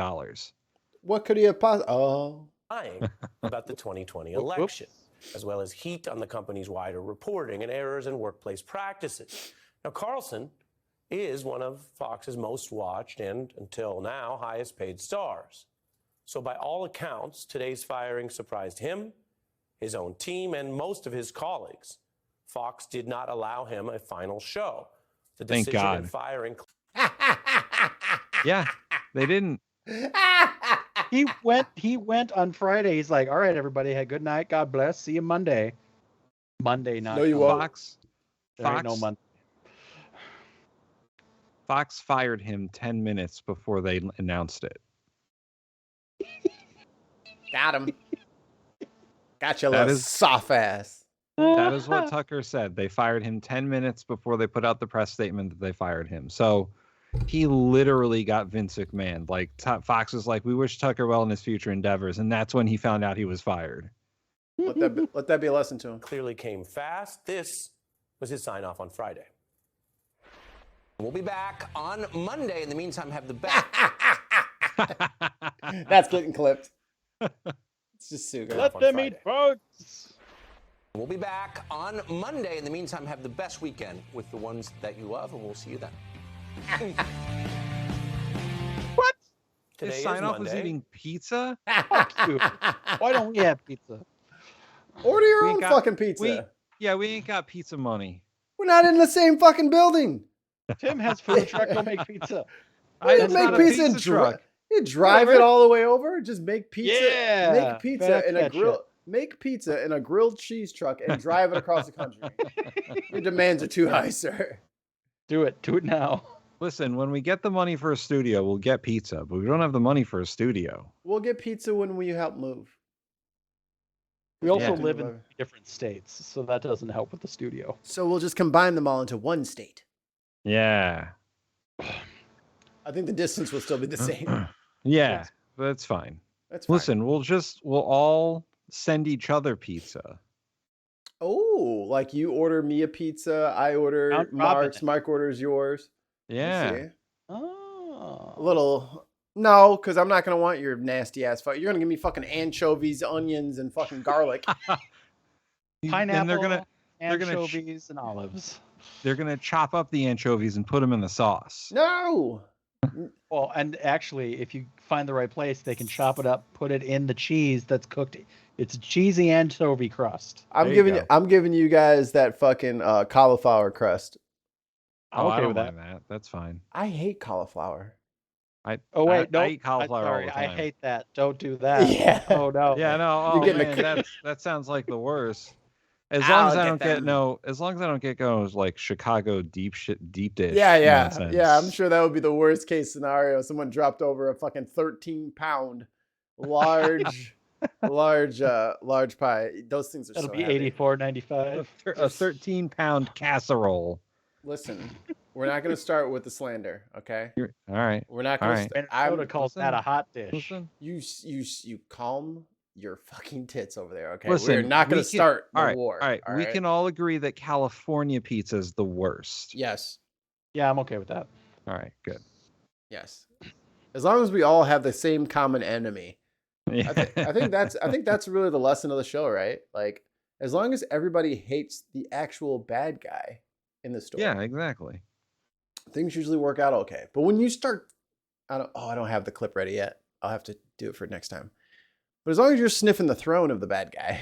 What could he have possibly? Oh. Lying about the 2020 election, as well as heat on the company's wider reporting and errors in workplace practices. Now, Carlson is one of Fox's most watched and, until now, highest paid stars. So by all accounts, today's firing surprised him, his own team, and most of his colleagues. Fox did not allow him a final show. The Thank decision God. in firing... Yeah, they didn't. He went on Friday. He's like, all right, everybody, have a good night. God bless. See you Monday. Monday, not No, you won't. There ain't no Monday. Fox fired him 10 minutes before they announced it. Got him. Got your That little is- soft ass. That is what Tucker said. They fired him 10 minutes before they put out the press statement that they fired him. So he literally got Vince McMahon. Like Fox was like, we wish Tucker well in his future endeavors. And that's when he found out he was fired. Let that be a lesson to him. Clearly came fast. This was his sign off on Friday. We'll be back on Monday. In the meantime, have the best. That's getting clipped. It's just Sugar. Let them eat bugs. We'll be back on Monday. In the meantime, have the best weekend with the ones that you love, and we'll see you then. What? Today His is sign off was Monday. eating pizza? Fuck you. Why don't we have pizza? Order your We own ain't got- fucking pizza. we ain't got pizza money. We're not in the same fucking building. Tim has food truck. Go make pizza. You It's make not a pizza, pizza and truck. you drive it all the way over. Just make pizza. Yeah, Make pizza fat in a ketchup. grill. Make pizza in a grilled cheese truck and drive it across the country. Your demands are too high, sir. Do it. Do it now. Listen, when we get the money for a studio, we'll get pizza, but we don't have the money for a studio. We'll get pizza when we help move. We also Yeah. live in different states, so that doesn't help with the studio. So we'll just combine them all into one state. Yeah. I think the distance will still be the same. Yeah, that's fine. That's fine. Listen, we'll all send each other pizza. Oh, like you order me a pizza, I order Round Mark's, robin. Mark orders yours. I Yeah. see. Oh. A little. No, because I'm not gonna want your nasty ass. You're gonna give me fucking anchovies, onions, and fucking garlic. Pineapple, And they're gonna anchovies, and olives. They're gonna chop up the anchovies and put them in the sauce. No. Well, and actually, if you find the right place, they can chop it up, put it in the cheese that's cooked. It's a cheesy anchovy crust. I'm giving you guys that fucking cauliflower crust. I'm Oh, okay I don't with that. mind that. That's fine. I hate cauliflower. Oh wait, I no, eat cauliflower all the I time. hate that. Don't do that. Yeah. Oh no. Yeah, no. You're Oh getting man, that sounds like the worst. As I'll long as I get don't get them. as long as I don't get those like Chicago deep dish. Yeah. nonsense. Yeah, I'm sure that would be the worst case scenario. Someone dropped over a fucking 13-pound large large pie. Those things are That'll so be heavy. $84.95. A 13-pound casserole. Listen, we're not going to start with the slander, okay? All right. We're not All going to right. Minnesota calls that a hot dish. Listen. You calm your fucking tits over there, okay? Listen, we're not going we to can- start the all right, war. All right. all We right? can all agree that California pizza is the worst. Yes. Yeah, I'm okay with that. All right. Good. Yes. As long as we all have the same common enemy. Yeah. I think that's really the lesson of the show, right? Like, as long as everybody hates the actual bad guy in the story, Yeah. Exactly. things usually work out okay. But when you start, I don't have the clip ready yet. I'll have to do it for next time. But as long as you're sniffing the throne of the bad guy,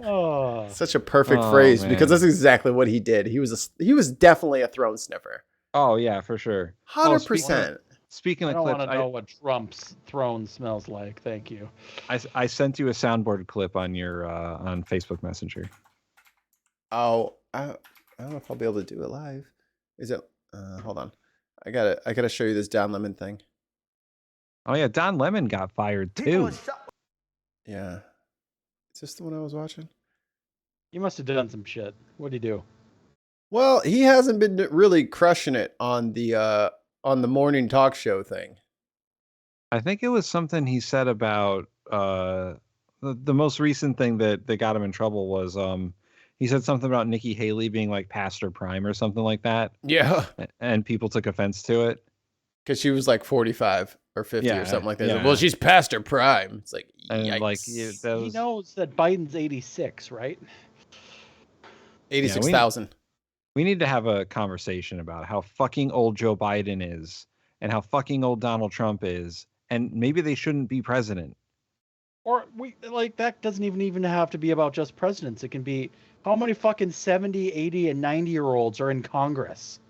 Oh. such a perfect Oh, phrase man. because that's exactly what he did. He was definitely a throne sniffer. Oh yeah, for sure. 100%. Speaking I of don't clips, want to know what Trump's throne smells like. Thank you. I sent you a soundboard clip on your on Facebook Messenger. Oh, I don't know if I'll be able to do it live. Is it? Hold on. I gotta show you this Don Lemon thing. Oh yeah, Don Lemon got fired too. Yeah. Is this the one I was watching? You must have done some shit. What'd he do? Well, he hasn't been really crushing it on the morning talk show thing. I think it was something he said about the most recent thing that got him in trouble was he said something about Nikki Haley being like past her prime or something like that. Yeah. And people took offense to it. Because she was like 45 or 50 Yeah, or something like that. yeah. Well, she's past her prime. It's like, And yikes. like that He was, knows that Biden's 86, right? 86,000. we need to have a conversation about how fucking old Joe Biden is and how fucking old Donald Trump is, and maybe they shouldn't be president. Or that doesn't even have to be about just presidents. It can be how many fucking 70, 80, and 90-year-olds are in Congress.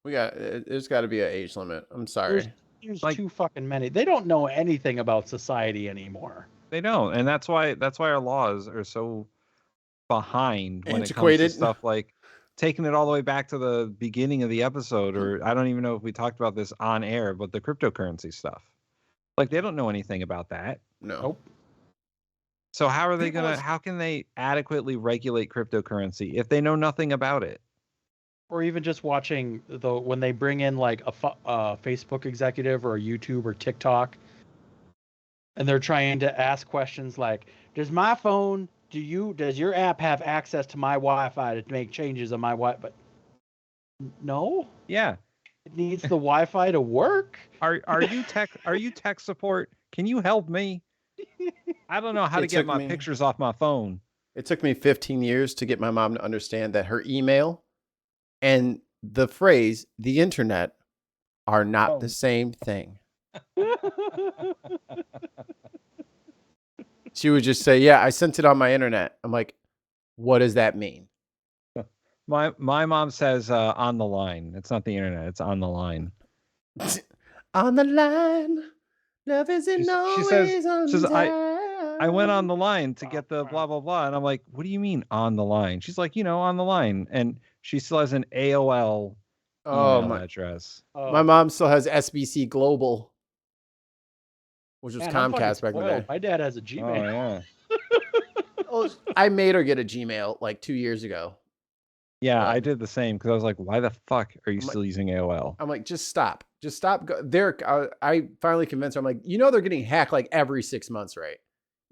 There's got to be an age limit. I'm sorry. There's too fucking many. They don't know anything about society anymore. They don't, and that's why our laws are so behind when it comes Antiquated. to stuff like taking it all the way back to the beginning of the episode, or I don't even know if we talked about this on air, but the cryptocurrency stuff. Like they don't know anything about that. No. Nope. So how are they how can they adequately regulate cryptocurrency if they know nothing about it? Or even just watching when they bring in like a Facebook executive or a YouTube or TikTok, and they're trying to ask questions like, does your app have access to my Wi-Fi to make changes on my Wi-Fi? But no. Yeah. It needs the Wi-Fi to work. Are you tech support? Can you help me? I don't know how to get my pictures off my phone. It took me 15 years to get my mom to understand that her email and the phrase "the internet" are not the same thing. She would just say, "Yeah, I sent it on my internet." I'm like, "What does that mean?" My mom says on the line. It's not the internet. It's on the line. On the line, love isn't always on says time. I went on the line to get the blah blah blah, and I'm like, what do you mean on the line? She's like, on the line, and she still has an AOL email address. My mom still has SBC Global, which was Man, I'm fucking Comcast back in the day. spoiled. My dad has a Gmail. Oh, yeah. I made her get a Gmail like 2 years ago. Yeah, I did the same because I was like, why the fuck are you still using AOL? I'm like, just stop. Just stop. Derek, I finally convinced her. I'm like, they're getting hacked like every 6 months, right?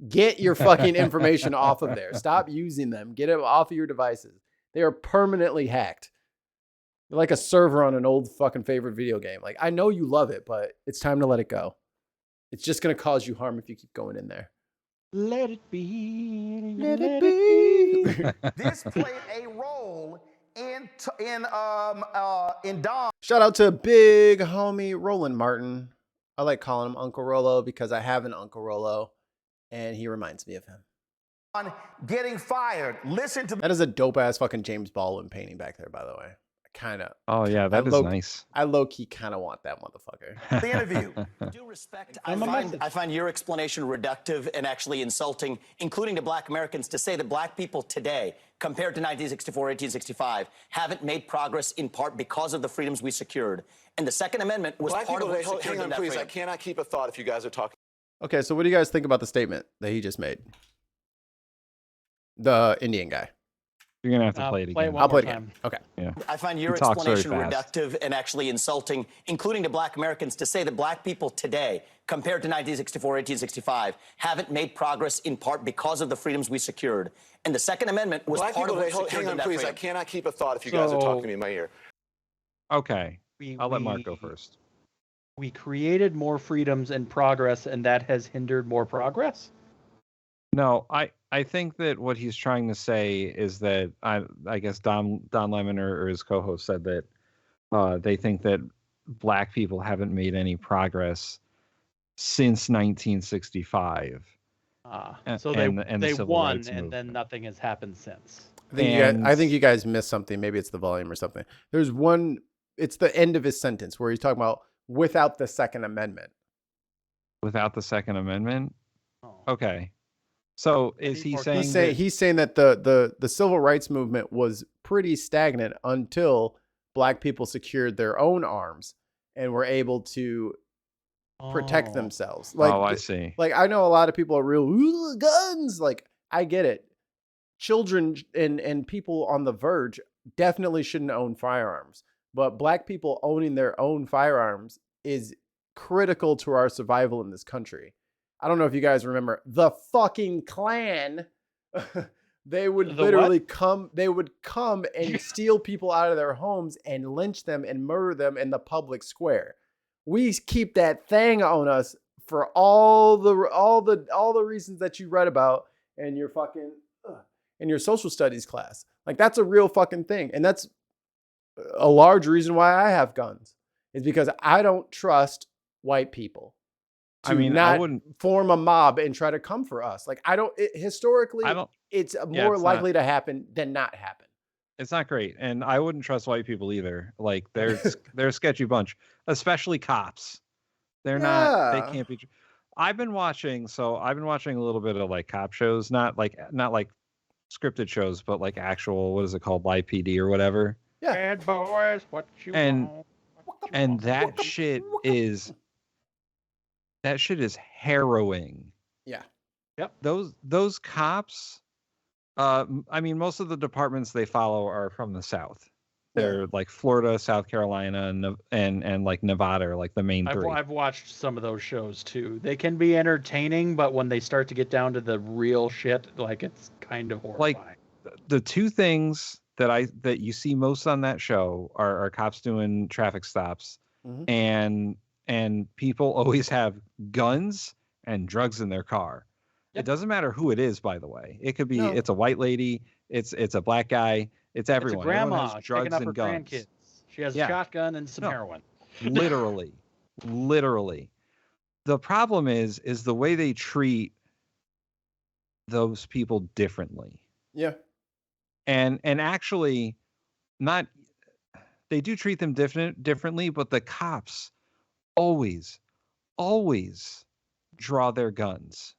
Get your fucking information off of there. Stop using them. Get it off of your devices. They are permanently hacked. They're like a server on an old fucking favorite video game. Like, I know you love it, but it's time to let it go. It's just going to cause you harm if you keep going in there. Let it be. Let it be. This played a role in Dom. Shout out to big homie Roland Martin. I like calling him Uncle Rollo because I have an Uncle Rollo, and he reminds me of him. On getting fired. Listen to that is a dope ass fucking James Baldwin painting back there, by the way. Kind of. Oh yeah, that is nice. I low key kind of want that motherfucker. The interview. Due respect, I find your explanation reductive and actually insulting, including to black Americans, to say that black people today, compared to 1964, 1865, haven't made progress in part because of the freedoms we secured. And the Second Amendment was Black part of people, what secured hang on, that please. freedom. I cannot keep a thought if you guys are talking. Okay, so what do you guys think about the statement that he just made? The Indian guy. You're gonna have to play it again. I'll play it again. Okay. Yeah. I find your He talks very explanation fast. reductive and actually insulting, including to black Americans, to say that black people today, compared to 1964, 1865, haven't made progress in part because of the freedoms we secured. And the Second Amendment was Black part people, of what secured hang on, that please. I freedom. cannot keep a thought if you guys are talking to me in my ear. Okay. I'll let Mark go first. We created more freedoms and progress, and that has hindered more progress? No, I think that what he's trying to say is that I guess Don Lemon or his co-host said that they think that black people haven't made any progress since 1965. So the they civil won, rights and movement. then nothing has happened since. I think you guys missed something. Maybe it's the volume or something. There's one. It's the end of his sentence where he's talking about without the Second Amendment. Without the Second Amendment? Okay. So is he saying he's saying that the civil rights movement was pretty stagnant until black people secured their own arms and were able to protect themselves. Like, I see. Like, I know a lot of people are real "Ooh, guns. Like, I get it. Children and people on the verge definitely shouldn't own firearms, but black people owning their own firearms is critical to our survival in this country. I don't know if you guys remember the fucking Klan. They would literally come and steal people out of their homes and lynch them and murder them in the public square. We keep that thing on us for all the reasons that you read about in your fucking in your social studies class. Like, that's a real fucking thing. And that's a large reason why I have guns, is because I don't trust white people. I wouldn't form a mob and try to come for us. Like, historically, it's more likely to happen than not happen. It's not great. And I wouldn't trust white people either. Like, they're a sketchy bunch, especially cops. They're not, they can't be. I've been watching a little bit of like cop shows, not like scripted shows, but like actual, what is it called? Live PD or whatever. Yeah. Bad boys, what you want? And that shit is harrowing. Yeah. Yep. Those cops, most of the departments they follow are from the South. They're like Florida, South Carolina, and like Nevada are like the main three. I've watched some of those shows too. They can be entertaining, but when they start to get down to the real shit, like it's kind of horrifying. Like the two things that you see most on that show are cops doing traffic stops, and people always have guns and drugs in their car. It doesn't matter who it is, by the way. It could be it's a white lady, it's a black guy, it's everyone. It's a grandma Everyone has drugs picking up and her guns. grandkids. She has a shotgun and some heroin. Literally. The problem is the way they treat those people differently. Yeah. And actually they do treat them differently, but the cops always draw their guns.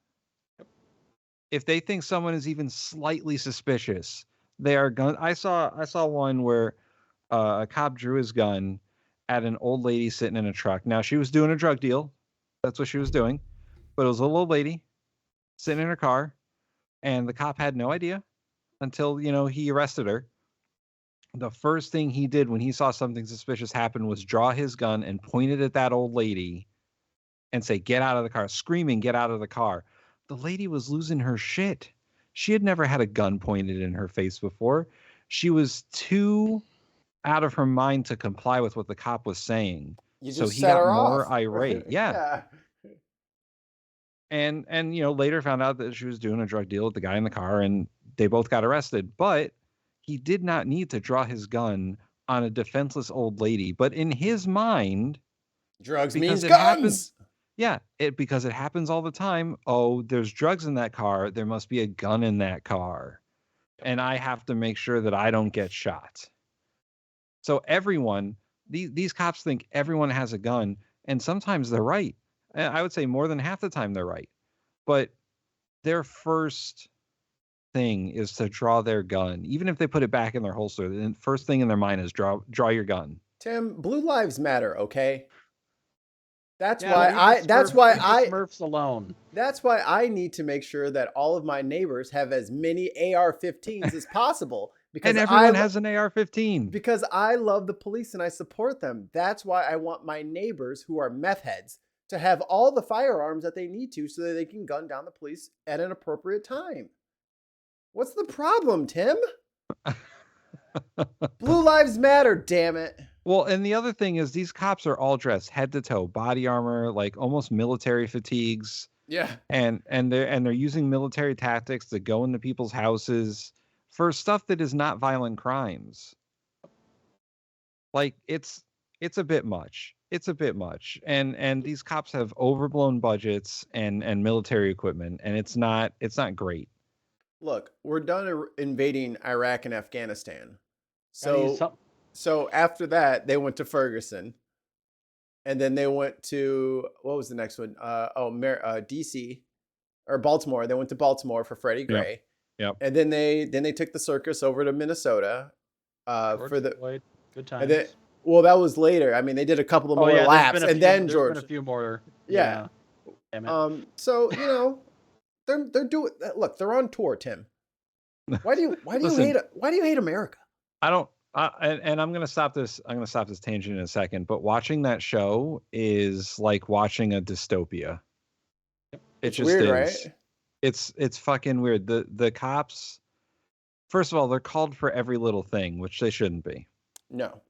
If they think someone is even slightly suspicious, they are gun. I saw one where a cop drew his gun at an old lady sitting in a truck. Now she was doing a drug deal. That's what she was doing. But it was a little old lady sitting in her car, and the cop had no idea until, he arrested her. The first thing he did when he saw something suspicious happen was draw his gun and point it at that old lady and say, "Get out of the car," screaming, "Get out of the car." The lady was losing her shit. She had never had a gun pointed in her face before. She was too out of her mind to comply with what the cop was saying. So he got more irate. Yeah. And later found out that she was doing a drug deal with the guy in the car, and they both got arrested. But he did not need to draw his gun on a defenseless old lady. But in his mind, drugs because means it guns. Happens, yeah, because it happens all the time. Oh, there's drugs in that car. There must be a gun in that car. And I have to make sure that I don't get shot. So everyone, these cops think everyone has a gun, and sometimes they're right. I would say more than half the time they're right. But their first thing is to draw their gun. Even if they put it back in their holster, the first thing in their mind is draw your gun. Tim, blue lives matter, okay? That's Yeah, why leave I the that's Smurf- why leave the I Smurfs alone. That's why I need to make sure that all of my neighbors have as many AR-15s as possible. Because And everyone has an AR-15. Because I love the police and I support them. That's why I want my neighbors who are meth heads to have all the firearms that they need to so that they can gun down the police at an appropriate time. What's the problem, Tim? Blue lives matter, damn it. Well, and the other thing is these cops are all dressed head to toe, body armor, like almost military fatigues. Yeah. And they're using military tactics to go into people's houses for stuff that is not violent crimes. Like it's a bit much. It's a bit much. And these cops have overblown budgets and military equipment, and it's not great. Look, we're done invading Iraq and Afghanistan. So after that, they went to Ferguson. And then they went to, what was the next one? DC or Baltimore. They went to Baltimore for Freddie Gray. Yep. And then they took the circus over to Minnesota for the Floyd. Good times. And then, well, that was later. I mean, they did a couple of more laps, and then George. Been a few more. Yeah. Damn it. So they're doing. Look, they're on tour, Tim. Why do you hate America? I don't. And I'm gonna stop this. I'm gonna stop this tangent in a second. But watching that show is like watching a dystopia. It's just weird, is. Right? It's fucking weird. The cops. First of all, they're called for every little thing, which they shouldn't be. No.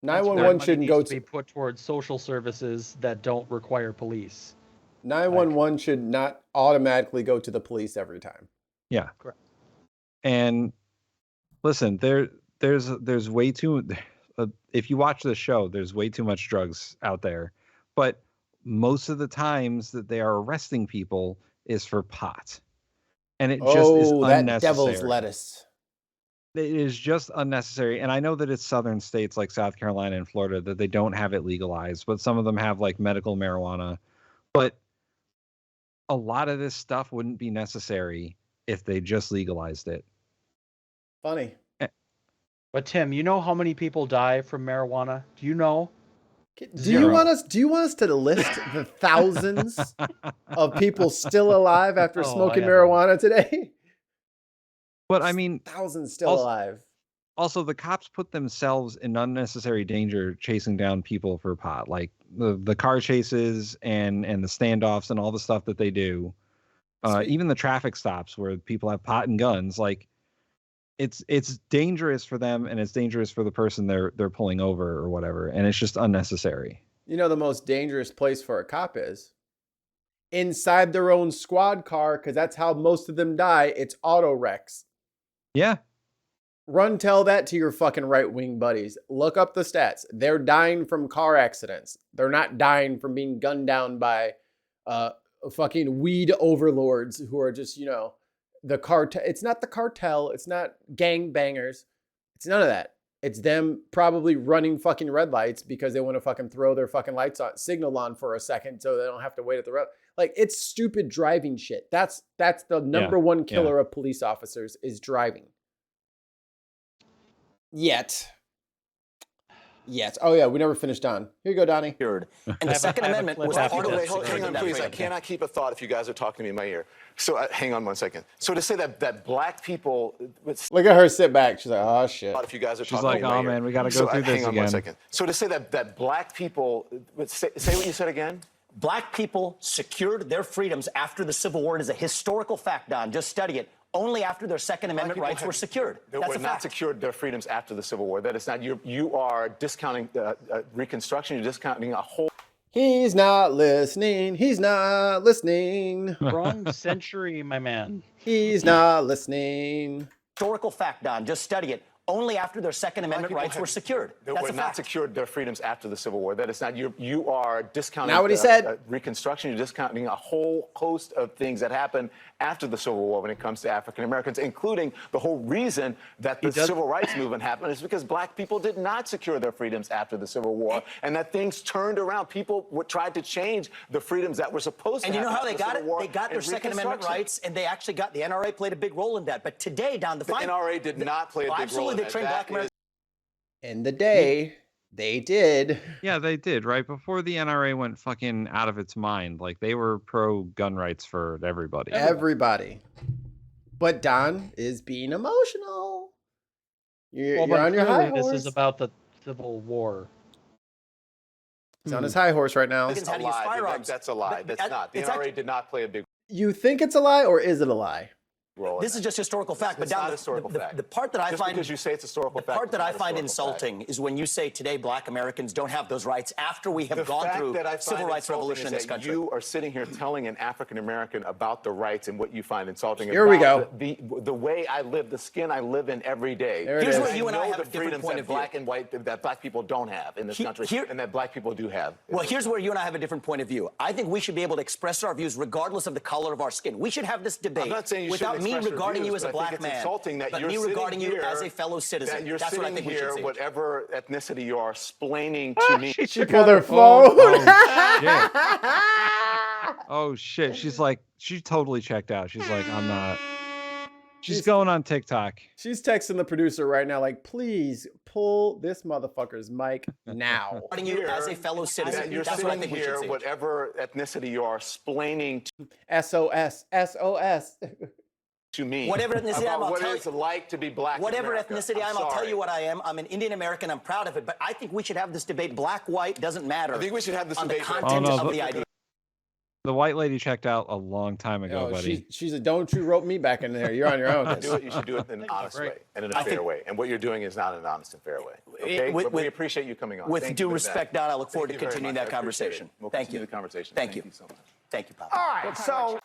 That's why 911 money shouldn't needs go to be put towards social services that don't require police. 911 should not automatically go to the police every time. Yeah. Correct. And listen, there's way too. If you watch the show, there's way too much drugs out there. But most of the times that they are arresting people is for pot, and it just is unnecessary. That devil's lettuce. It is just unnecessary. And I know that it's southern states like South Carolina and Florida that they don't have it legalized, but some of them have like medical marijuana. But a lot of this stuff wouldn't be necessary if they just legalized it. Funny. But Tim, you know how many people die from marijuana? Do you know? Do you want us to list the thousands of people still alive after smoking marijuana today? But I mean, thousands still alive. Also, the cops put themselves in unnecessary danger chasing down people for pot, like the car chases and the standoffs and all the stuff that they do. Even the traffic stops where people have pot and guns, like it's dangerous for them and it's dangerous for the person they're pulling over or whatever, and it's just unnecessary. You know the most dangerous place for a cop is inside their own squad car, because that's how most of them die. It's auto wrecks. Yeah. Run tell that to your fucking right-wing buddies. Look up the stats. They're dying from car accidents. They're not dying from being gunned down by fucking weed overlords who are just, you know, the cartel. It's not the cartel. It's not gang bangers. It's none of that. It's them probably running fucking red lights because they want to fucking throw their fucking lights on, signal on for a second so they don't have to wait at the red. Like, it's stupid driving shit. That's the number one killer of police officers is driving. Yet. Oh, yeah, we never finished Don. Here you go, Donnie. And the Second Amendment was Hang on, please. I cannot keep a thought if you guys are talking to me in my ear. So hang on one second. So to say that black people... Look at her sit back. She's like, oh, shit. If you guys are She's talking like, to me in my oh, ear. man, we got to go through this Hang on again. one second. So to say that black people... Say what you said again. Black people secured their freedoms after the Civil War. It is a historical fact, Don. Just study it. Only after their Second Amendment rights were secured. They That's were a not fact. secured their freedoms after the Civil War. That is not... You are discounting Reconstruction. You're discounting a whole... He's not listening. He's not listening. Wrong century, my man. He's not listening. Historical fact, Don. Just study it. Only after their Second Amendment rights were secured. They That's were a not fact. secured their freedoms after the Civil War. That is not... You are discounting... Not what he said. Reconstruction. You're discounting a whole host of things that happened after the Civil War when it comes to African Americans, including the whole reason that the civil rights movement happened is because black people did not secure their freedoms after the Civil War, and that things turned around. People tried to change the freedoms that were supposed to And you happen know how after they the got Civil it? War They got their and Second Amendment Reconstruction. rights, and they actually got the NRA played a big role in that. But today, Don, the NRA did not play a big role absolutely in they that. trained black Americans. In the day, they did. Yeah, they did, right? Before the NRA went fucking out of its mind. Like, they were pro gun rights for everybody. Everybody. But Don is being emotional. You're Well, but on your high clearly horse. this is about the Civil War. He's on his high horse right now. That's a lie. That's a lie. That's not. The NRA did not play a big You think it's a lie or is it a lie? role. This is just historical fact. It's But not Don, historical fact. the part that I Just find because you say it's historical the fact, part that it's I not find historical fact. insulting is when you say today black Americans don't have those rights after we have The gone fact through that I find civil rights insulting revolution is in this that country. You are sitting here telling an African American about the rights and what you find insulting. Here we about the way I live, the skin I live in every day. There it Here's is. where you and I know have the a different freedoms point that of view. black and white that black people don't have in this country, and that black people do have. Well, here's where you and I have a different point of view. I think we should be able to express our views regardless of the color of our skin. We should have this debate I'm not saying you without shouldn't me express your regarding views, you as a but I think black it's man, insulting that but you're me sitting regarding you here- as a fellow citizen. That you're That's what I sitting think we should here, say. whatever ethnicity you are, explaining to me. She pulled her phone. Oh shit. She's like, she totally checked out. She's like, I'm not. She's going on TikTok. She's texting the producer right now, like, please pull this motherfucker's mic now. Regarding you as a fellow citizen. That you're That's what I sitting think we should here, say. whatever ethnicity you are, explaining SOS. SOS. to me Whatever ethnicity about I'm, I'll what tell it's like to be black in Whatever America. ethnicity I'm I'll tell sorry. you what I am. I'm an Indian American. I'm proud of it. But I think we should have this debate. Black, white, doesn't matter. I think we should have this on debate. the content Oh, no, of the idea. The white lady checked out a long time ago, Oh, buddy. she's a don't you rope me back in there. You're on your own. You should do it in an honest way and in a fair way. And what you're doing is not an honest and fair way. Okay? With- But we appreciate you coming on. With Thank due you for respect, that. Don, I look forward Thank to you very continuing much. that I appreciate conversation. it. We'll Thank continue you. the conversation. Thank you. So much. Thank you, Papa. All right, so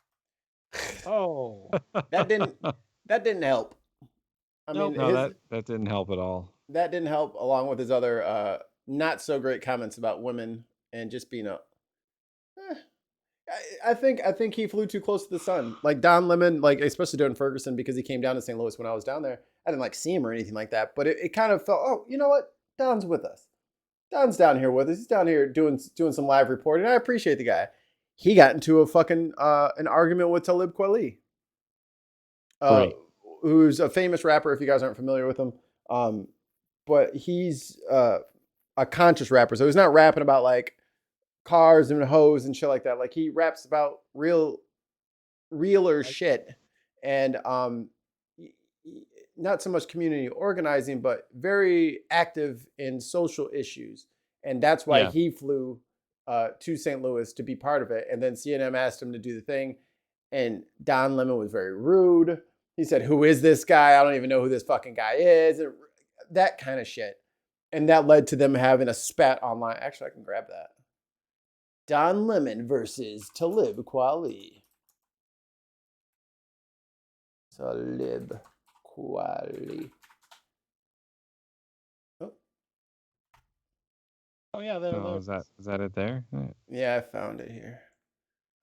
Oh, that didn't help. I mean, No, that didn't help at all. that didn't help, along with his other not so great comments about women and just being a. I think he flew too close to the sun. Like Don Lemon, like especially during Ferguson, because he came down to St. Louis when I was down there. I didn't like see him or anything like that, but it kind of felt, oh, you know what? Don's with us. Don's down here with us. He's down here doing some live reporting. I appreciate the guy. He got into a fucking an argument with Talib Kweli, Right. who's a famous rapper. If you guys aren't familiar with him, but he's a conscious rapper, so he's not rapping about like cars and hoes and shit like that. Like he raps about realer shit. And not so much community organizing, but very active in social issues. And that's why he flew to St. Louis to be part of it. And then CNN asked him to do the thing. And Don Lemon was very rude. He said, "Who is this guy? I don't even know who this fucking guy is." And that kind of shit. And that led to them having a spat online. Actually, I can grab that. Don Lemon versus Talib Kweli. Talib Kweli. Oh yeah, is that it there? Yeah, I found it here.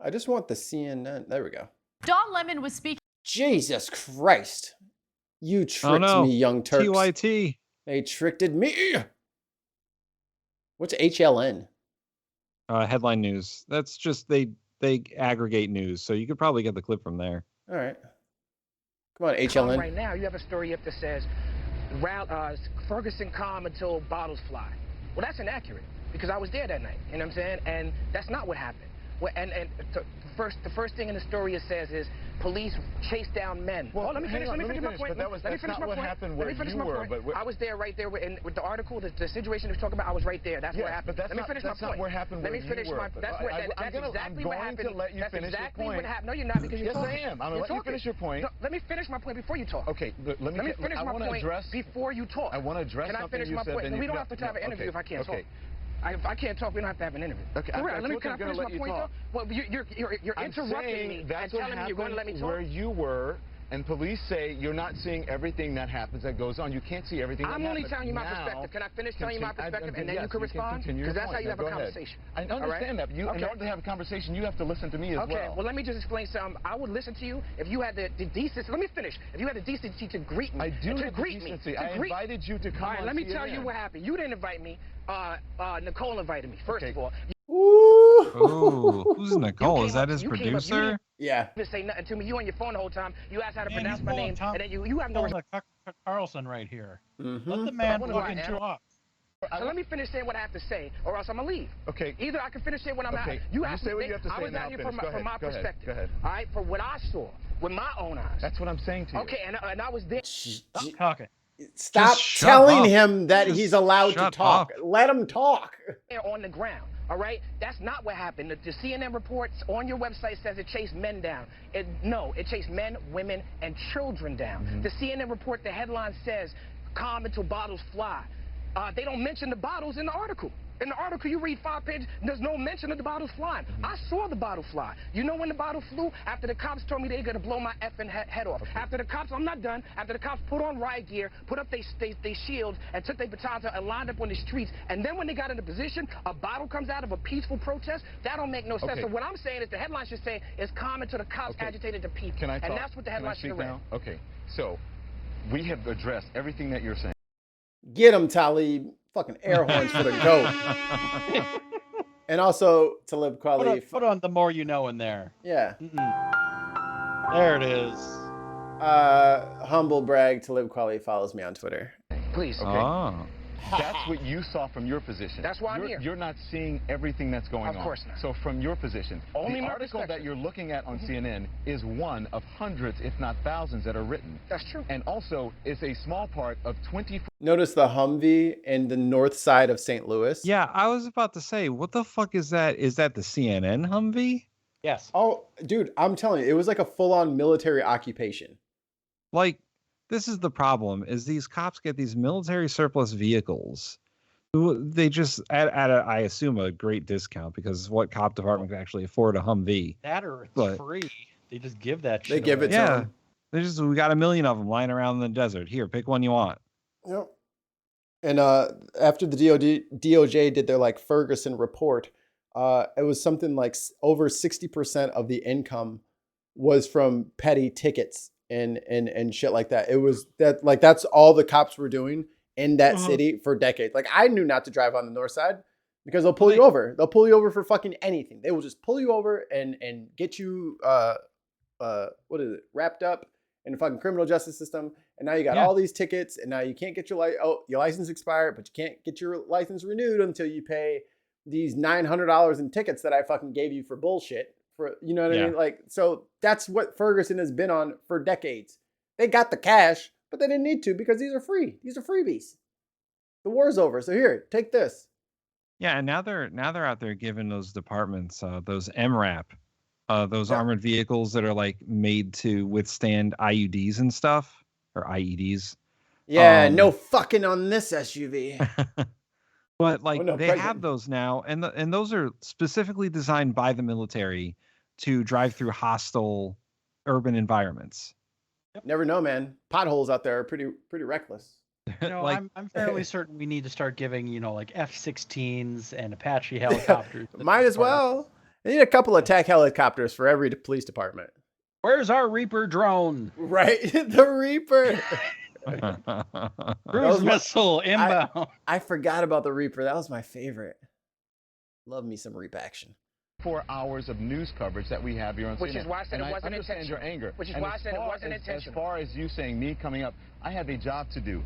I just want the CNN. There we go. Don Lemon was speaking. Jesus Christ. You tricked me, Young Turks. TYT. They tricked me. What's HLN? Headline news. That's just they aggregate news, so you could probably get the clip from there. All right. Come on, HLN. Right now, you have a story up that says Ferguson calm until bottles fly. Well, that's inaccurate because I was there that night. You know what I'm saying? And that's not what happened. Well, the first thing in the story it says is police chased down men. Well, let me finish my point. That's not what happened where you were. But I was there right there with the article, the situation we're talking about. I was right there. That's what happened. But let me finish my point. That's not what happened where you were. That's exactly what happened. I'm going to let you finish your point. No, you're not because you're talking. Yes, I am. I'm going to let you finish your point. No, let me finish my point before you talk. Okay, let me finish my point before you talk. I want to address something you said. Can I finish my point? We don't have to have an interview if I can't talk. If I can't talk, we don't have to have an interview. Okay, can I finish my point, though? Well, you're interrupting me and telling me you're going to let me talk. Where you were, and police say you're not seeing everything that happens, that goes on. You can't see everything that happens. I'm only telling you my perspective. Can I finish telling you my perspective, and then you can respond? Because that's how you have a conversation. I understand that. In order to have a conversation, you have to listen to me as well. Okay, well, let me just explain something. I would listen to you if you had the decency. Let me finish. If you had the decency to greet me. I do have the decency. I invited you to come on. All right, let me tell you what happened. You didn't invite me. Nicole invited me, first of all. Ooh, who's Nicole? Is that his producer? Yeah. You didn't say nothing to me. You on your phone the whole time. You asked how to pronounce my name, and then you have no. Carlson right here. Mm-hmm. Let the man look into up. So let me finish saying what I have to say, or else I'm gonna leave. Okay. Either I can finish saying what I'm okay. at. You asked say me. what you have to say. I was out here from my perspective. Go ahead. All right, for what I saw with my own eyes. That's what I'm saying to you. Okay, and I was there. Stop talking. Stop telling him that he's allowed to talk. Let him talk. On the ground. All right? That's not what happened. The CNN reports on your website says it chased men down. No, it chased men, women, and children down. Mm-hmm. The CNN report, the headline says, calm until bottles fly. They don't mention the bottles in the article. In the article, you read 5 pages, there's no mention of the bottles flying. I saw the bottle fly. You know when the bottle flew? After the cops told me they were going to blow my effing head off. After the cops, I'm not done. After the cops put on riot gear, put up their shields, and took their batons out and lined up on the streets. And then when they got into position, a bottle comes out of a peaceful protest. That don't make no sense. So what I'm saying is the headline should say is calm until the cops agitated the people. Can I talk? And that's what the headline should have read. Okay, so we have addressed everything that you're saying. Get him, Talib. Fucking air horns for the GOAT. And also, Talib Kweli. Put on the more you know in there. Yeah. There it is. Humble brag, Talib Kweli follows me on Twitter. Please. Okay. Oh. That's what you saw from your position. That's why I'm here. You're not seeing everything that's going on. Of course not. So from your position, Only the my article perspective. that you're looking at on CNN is one of hundreds, if not thousands, that are written. That's true. And also, it's a small part of 24. Notice the Humvee in the north side of St. Louis. Yeah, I was about to say, what the fuck is that? Is that the CNN Humvee? Yes. Oh, dude, I'm telling you, it was like a full-on military occupation. Like, this is the problem, is these cops get these military surplus vehicles. They just, at I assume, a great discount, because what cop department can actually afford a Humvee? That or it's free. They just give that shit They give away. it to them. We got 1 million of them lying around in the desert. Here, pick one you want. Yep. And after the DOJ did their like Ferguson report, it was something like over 60% of the income was from petty tickets and shit like that. It was that like that's all the cops were doing in that city for decades. Like I knew not to drive on the north side because they'll pull you over. They'll pull you over for fucking anything. They will just pull you over and get you what is it, wrapped up in the fucking criminal justice system. And now you got all these tickets, and now you can't get your your license expired, but you can't get your license renewed until you pay these $900 in tickets that I fucking gave you for bullshit. For you know what I mean? Like, so that's what Ferguson has been on for decades. They got the cash, but but they didn't need to because these are free. These are freebies. The war's over, so here, take this. Yeah, and now they're out there giving those departments those MRAP, those armored vehicles that are like made to withstand IUDs and stuff, or IEDs. Yeah, no fucking on this SUV. But like no, they pregnant. have those now, and those are specifically designed by the military to drive through hostile urban environments. Never know, man. Potholes out there are pretty reckless. You know, Like- I'm fairly certain we need to start giving, like F-16s and Apache helicopters. Might as well. They need a couple attack helicopters for every police department. Where's our Reaper drone? Right, the Reaper. Cruise missile inbound. I forgot about the Reaper. That was my favorite. Love me some Reap action. 4 hours of news coverage that we have here on CNN. Which is why I said And it wasn't understand intentional. your anger. Which is And why I as said it far wasn't as- intentional. As far as you saying me coming up, I have a job to do.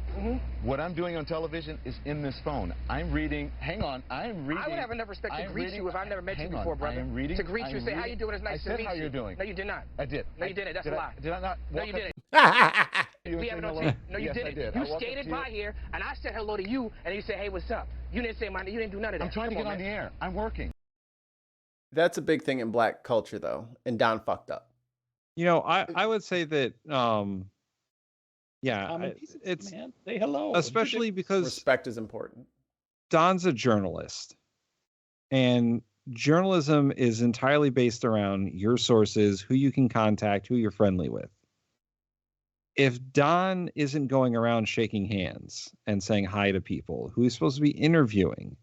What I'm doing on television is in this phone. I'm reading. Hang on. I'm reading. I would have enough respect to I'm greet reading- you if I've never met you hang on, before, brother. I am reading. To greet you, I'm say, how reading- you doing? It's nice I to said meet how you. you're doing. No, you did not. I did. No, you didn't. That's a lie. Did I not? No, walk you up- didn't. You We have it on saying tape. hello? No, you Yes, I didn't. did. You I walked up skated to you. by here, and I said hello to you, and you said, hey, what's up? You didn't say my name. You didn't do none of that. I'm trying to Come get on man. the air. I'm working. That's a big thing in black culture, though. And Don fucked up. I would say that it's man. Say hello. especially because Respect is important. Don's a journalist, and journalism is entirely based around your sources, who you can contact, who you're friendly with. If Don isn't going around shaking hands and saying hi to people who he's supposed to be interviewing,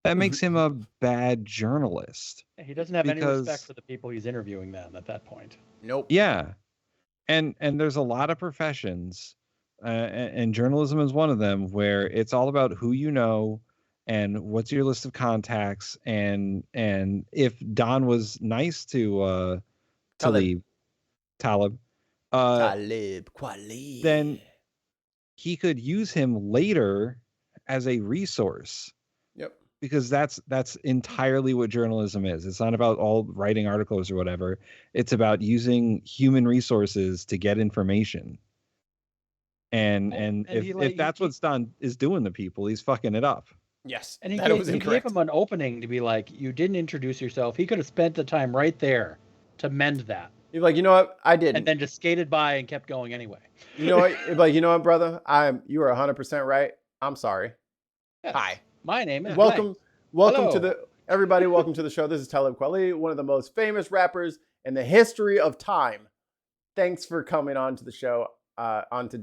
that makes him a bad journalist. He doesn't have any because- respect for the people he's interviewing then at that point. Nope. Yeah. And there's a lot of professions, and journalism is one of them, where it's all about who you know and what's your list of contacts. And if Don was nice to Talib, Talib Kweli. then he could use him later as a resource. Yep. Because that's entirely what journalism is. It's not about all writing articles or whatever. It's about using human resources to get information. And if that's what Don is doing to people, he's fucking it up. Yes. And he that was gave incorrect. him an opening to be like, you didn't introduce yourself. He could have spent the time right there to mend that. You're like, you know what? I didn't. And then just skated by and kept going anyway. You know what? You're like, you know what, brother? You are 100% right. I'm sorry. Yes. Hi. My name is Welcome Hello. to everybody. Welcome to the show. This is Talib Kweli, one of the most famous rappers in the history of time. Thanks for coming on to the show, onto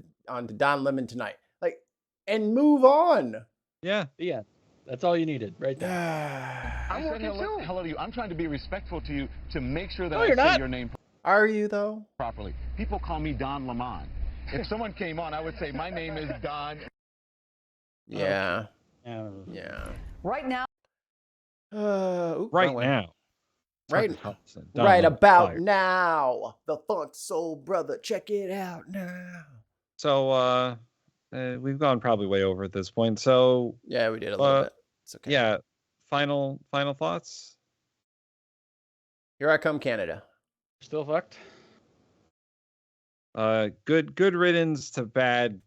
Don Lemon tonight. Like, and move on. Yeah. Yeah. That's all you needed right there. I'm working too. Hello to you. I'm trying to be respectful to you to make sure that No, I you're say not. your name Are you, though? properly. People call me Don Lemon. If someone came on, I would say my name is Don. Yeah. Yeah. Right now. Right now. Right, Tucker Carlson, Don right Lemon about fired. now. The Funk Soul Brother. Check it out now. So we've gone probably way over at this point. So Yeah, we did a little bit. It's okay. Yeah. Final thoughts? Here I come, Canada. Still fucked? Good riddance to bad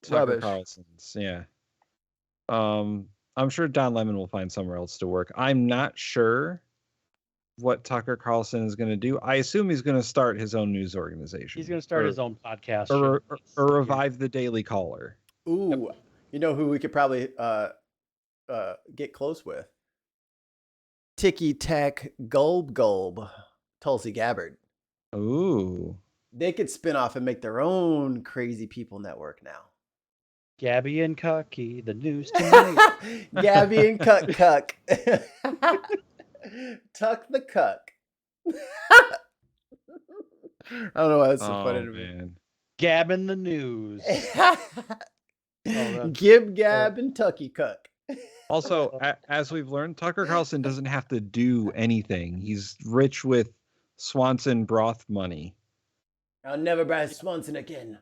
Tucker Rubbish. Carlson's. Yeah. I'm sure Don Lemon will find somewhere else to work. I'm not sure what Tucker Carlson is going to do. I assume he's going to start his own news organization. He's going to start his own podcast. or show. revive the Daily Caller. Ooh, you know who we could probably get close with? Ticky Tack Gulb, Tulsi Gabbard. Ooh. They could spin off and make their own Crazy People network now. Gabby and Cucky, the news tonight. Gabby and Cuck. Tuck the Cuck. I don't know why that's so funny to me. Man. Gabbing the news. Gib, Gab, and Tucky Cuck. Also, as we've learned, Tucker Carlson doesn't have to do anything. He's rich with Swanson broth money. I'll never buy Swanson again.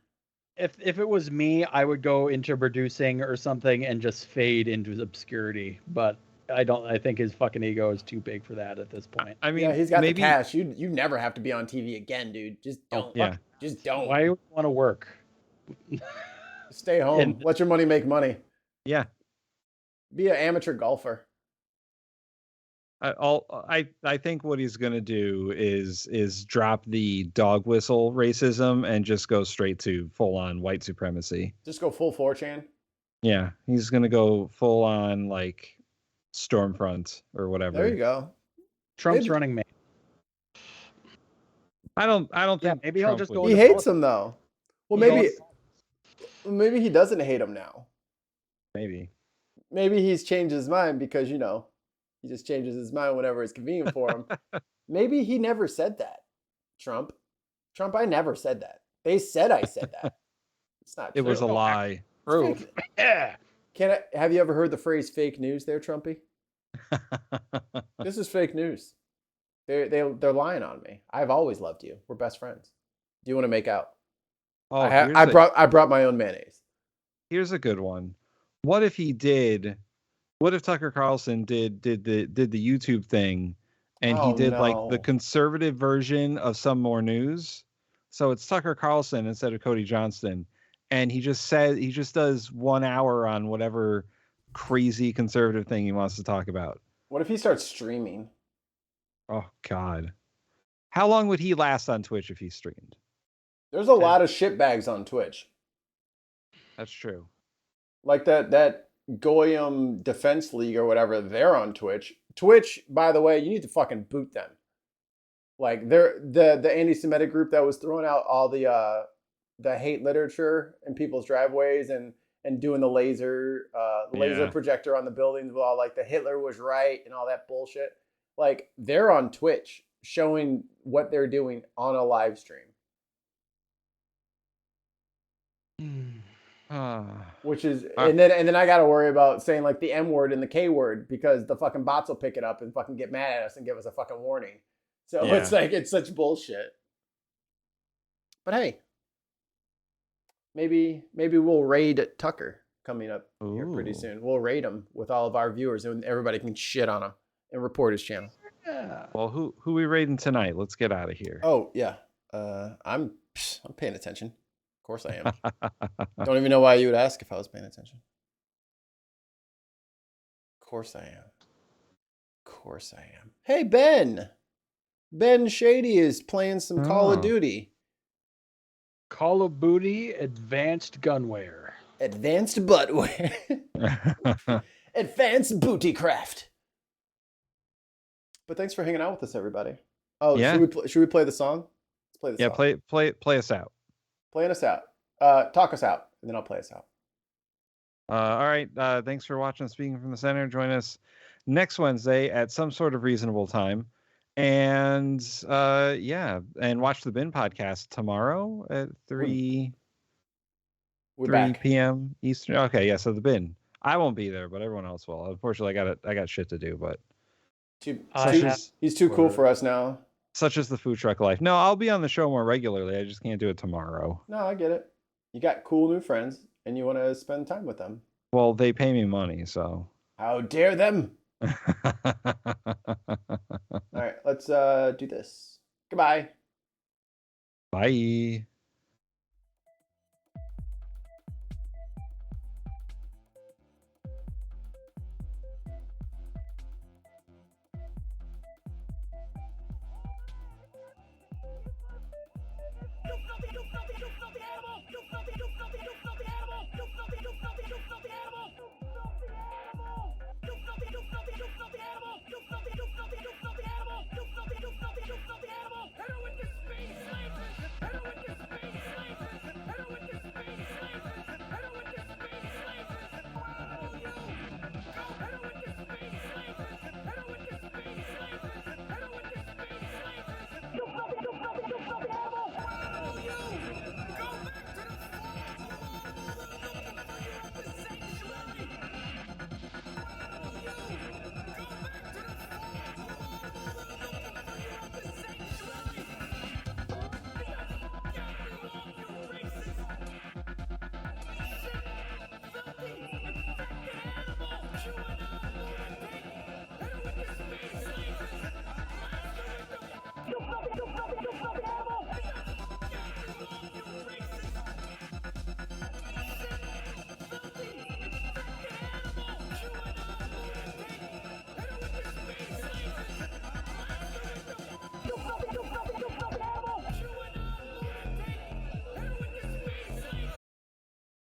If it was me, I would go into producing or something and just fade into obscurity. But I think his fucking ego is too big for that at this point. I mean, Yeah, he's got maybe the cash. You never have to be on TV again, dude. Just don't. yeah. Just don't. Why would you want to work? Stay home. And- Let your money make money. Yeah. Be an amateur golfer. I think what he's gonna do is drop the dog whistle racism and just go straight to full on white supremacy. Just go full 4chan. Yeah, he's gonna go full on like Stormfront or whatever. There you go. Trump's running mate. I don't think maybe he'll Trump just would go do He into that. hates him though. Well, maybe he doesn't hate him now. Maybe. Maybe he's changed his mind because he just changes his mind whenever it's convenient for him. Maybe he never said that. Trump, I never said that. They said I said that. It's not true. It was a lie. Proof. Yeah. Have you ever heard the phrase fake news there, Trumpy? This is fake news. They're lying on me. I've always loved you. We're best friends. Do you want to make out? Oh, I brought my own mayonnaise. Here's a good one. What if he did? What if Tucker Carlson did the YouTube thing, and he did like the conservative version of Some More News? So it's Tucker Carlson instead of Cody Johnston, and he just does 1 hour on whatever crazy conservative thing he wants to talk about. What if he starts streaming? Oh God, how long would he last on Twitch if he streamed? There's a lot of shitbags on Twitch. That's true. Like that Goyim Defense League or whatever, they're on Twitch. Twitch, by the way, you need to fucking boot them. Like they're the anti-Semitic group that was throwing out all the hate literature in people's driveways and doing the laser projector on the buildings with all like the Hitler was right and all that bullshit. Like they're on Twitch showing what they're doing on a live stream. Which is and then I got to worry about saying like the M word and the K word because the fucking bots will pick it up and fucking get mad at us and give us a fucking warning. So it's like it's such bullshit. But hey, maybe we'll raid Tucker coming up here pretty soon. We'll raid him with all of our viewers and everybody can shit on him and report his channel. Yeah. Well, who we raiding tonight? Let's get out of here. Oh yeah, I'm paying attention. Of course I am. Don't even know why you would ask if I was paying attention. Of course I am. Of course I am. Hey, Ben. Ben Shady is playing some Call of Duty. Call of Duty Advanced Gunware. Advanced buttwear. Advanced booty craft. But thanks for hanging out with us, everybody. Oh, yeah. Should we play the song? Let's play the song. Yeah, play us out. Playing us out. Talk us out, and then I'll play us out. All right. Thanks for watching Speaking from the Center. Join us next Wednesday at some sort of reasonable time. And and watch the Bin podcast tomorrow at 3 p.m. Eastern. Okay, yeah, so the Bin. I won't be there, but everyone else will. Unfortunately, I got shit to do, but he's too cool for us now. Such as the food truck life. No, I'll be on the show more regularly. I just can't do it tomorrow. No, I get it. You got cool new friends, and you want to spend time with them. Well, they pay me money, so. How dare them? All right, let's do this. Goodbye. Bye. You filthy animal! You filthy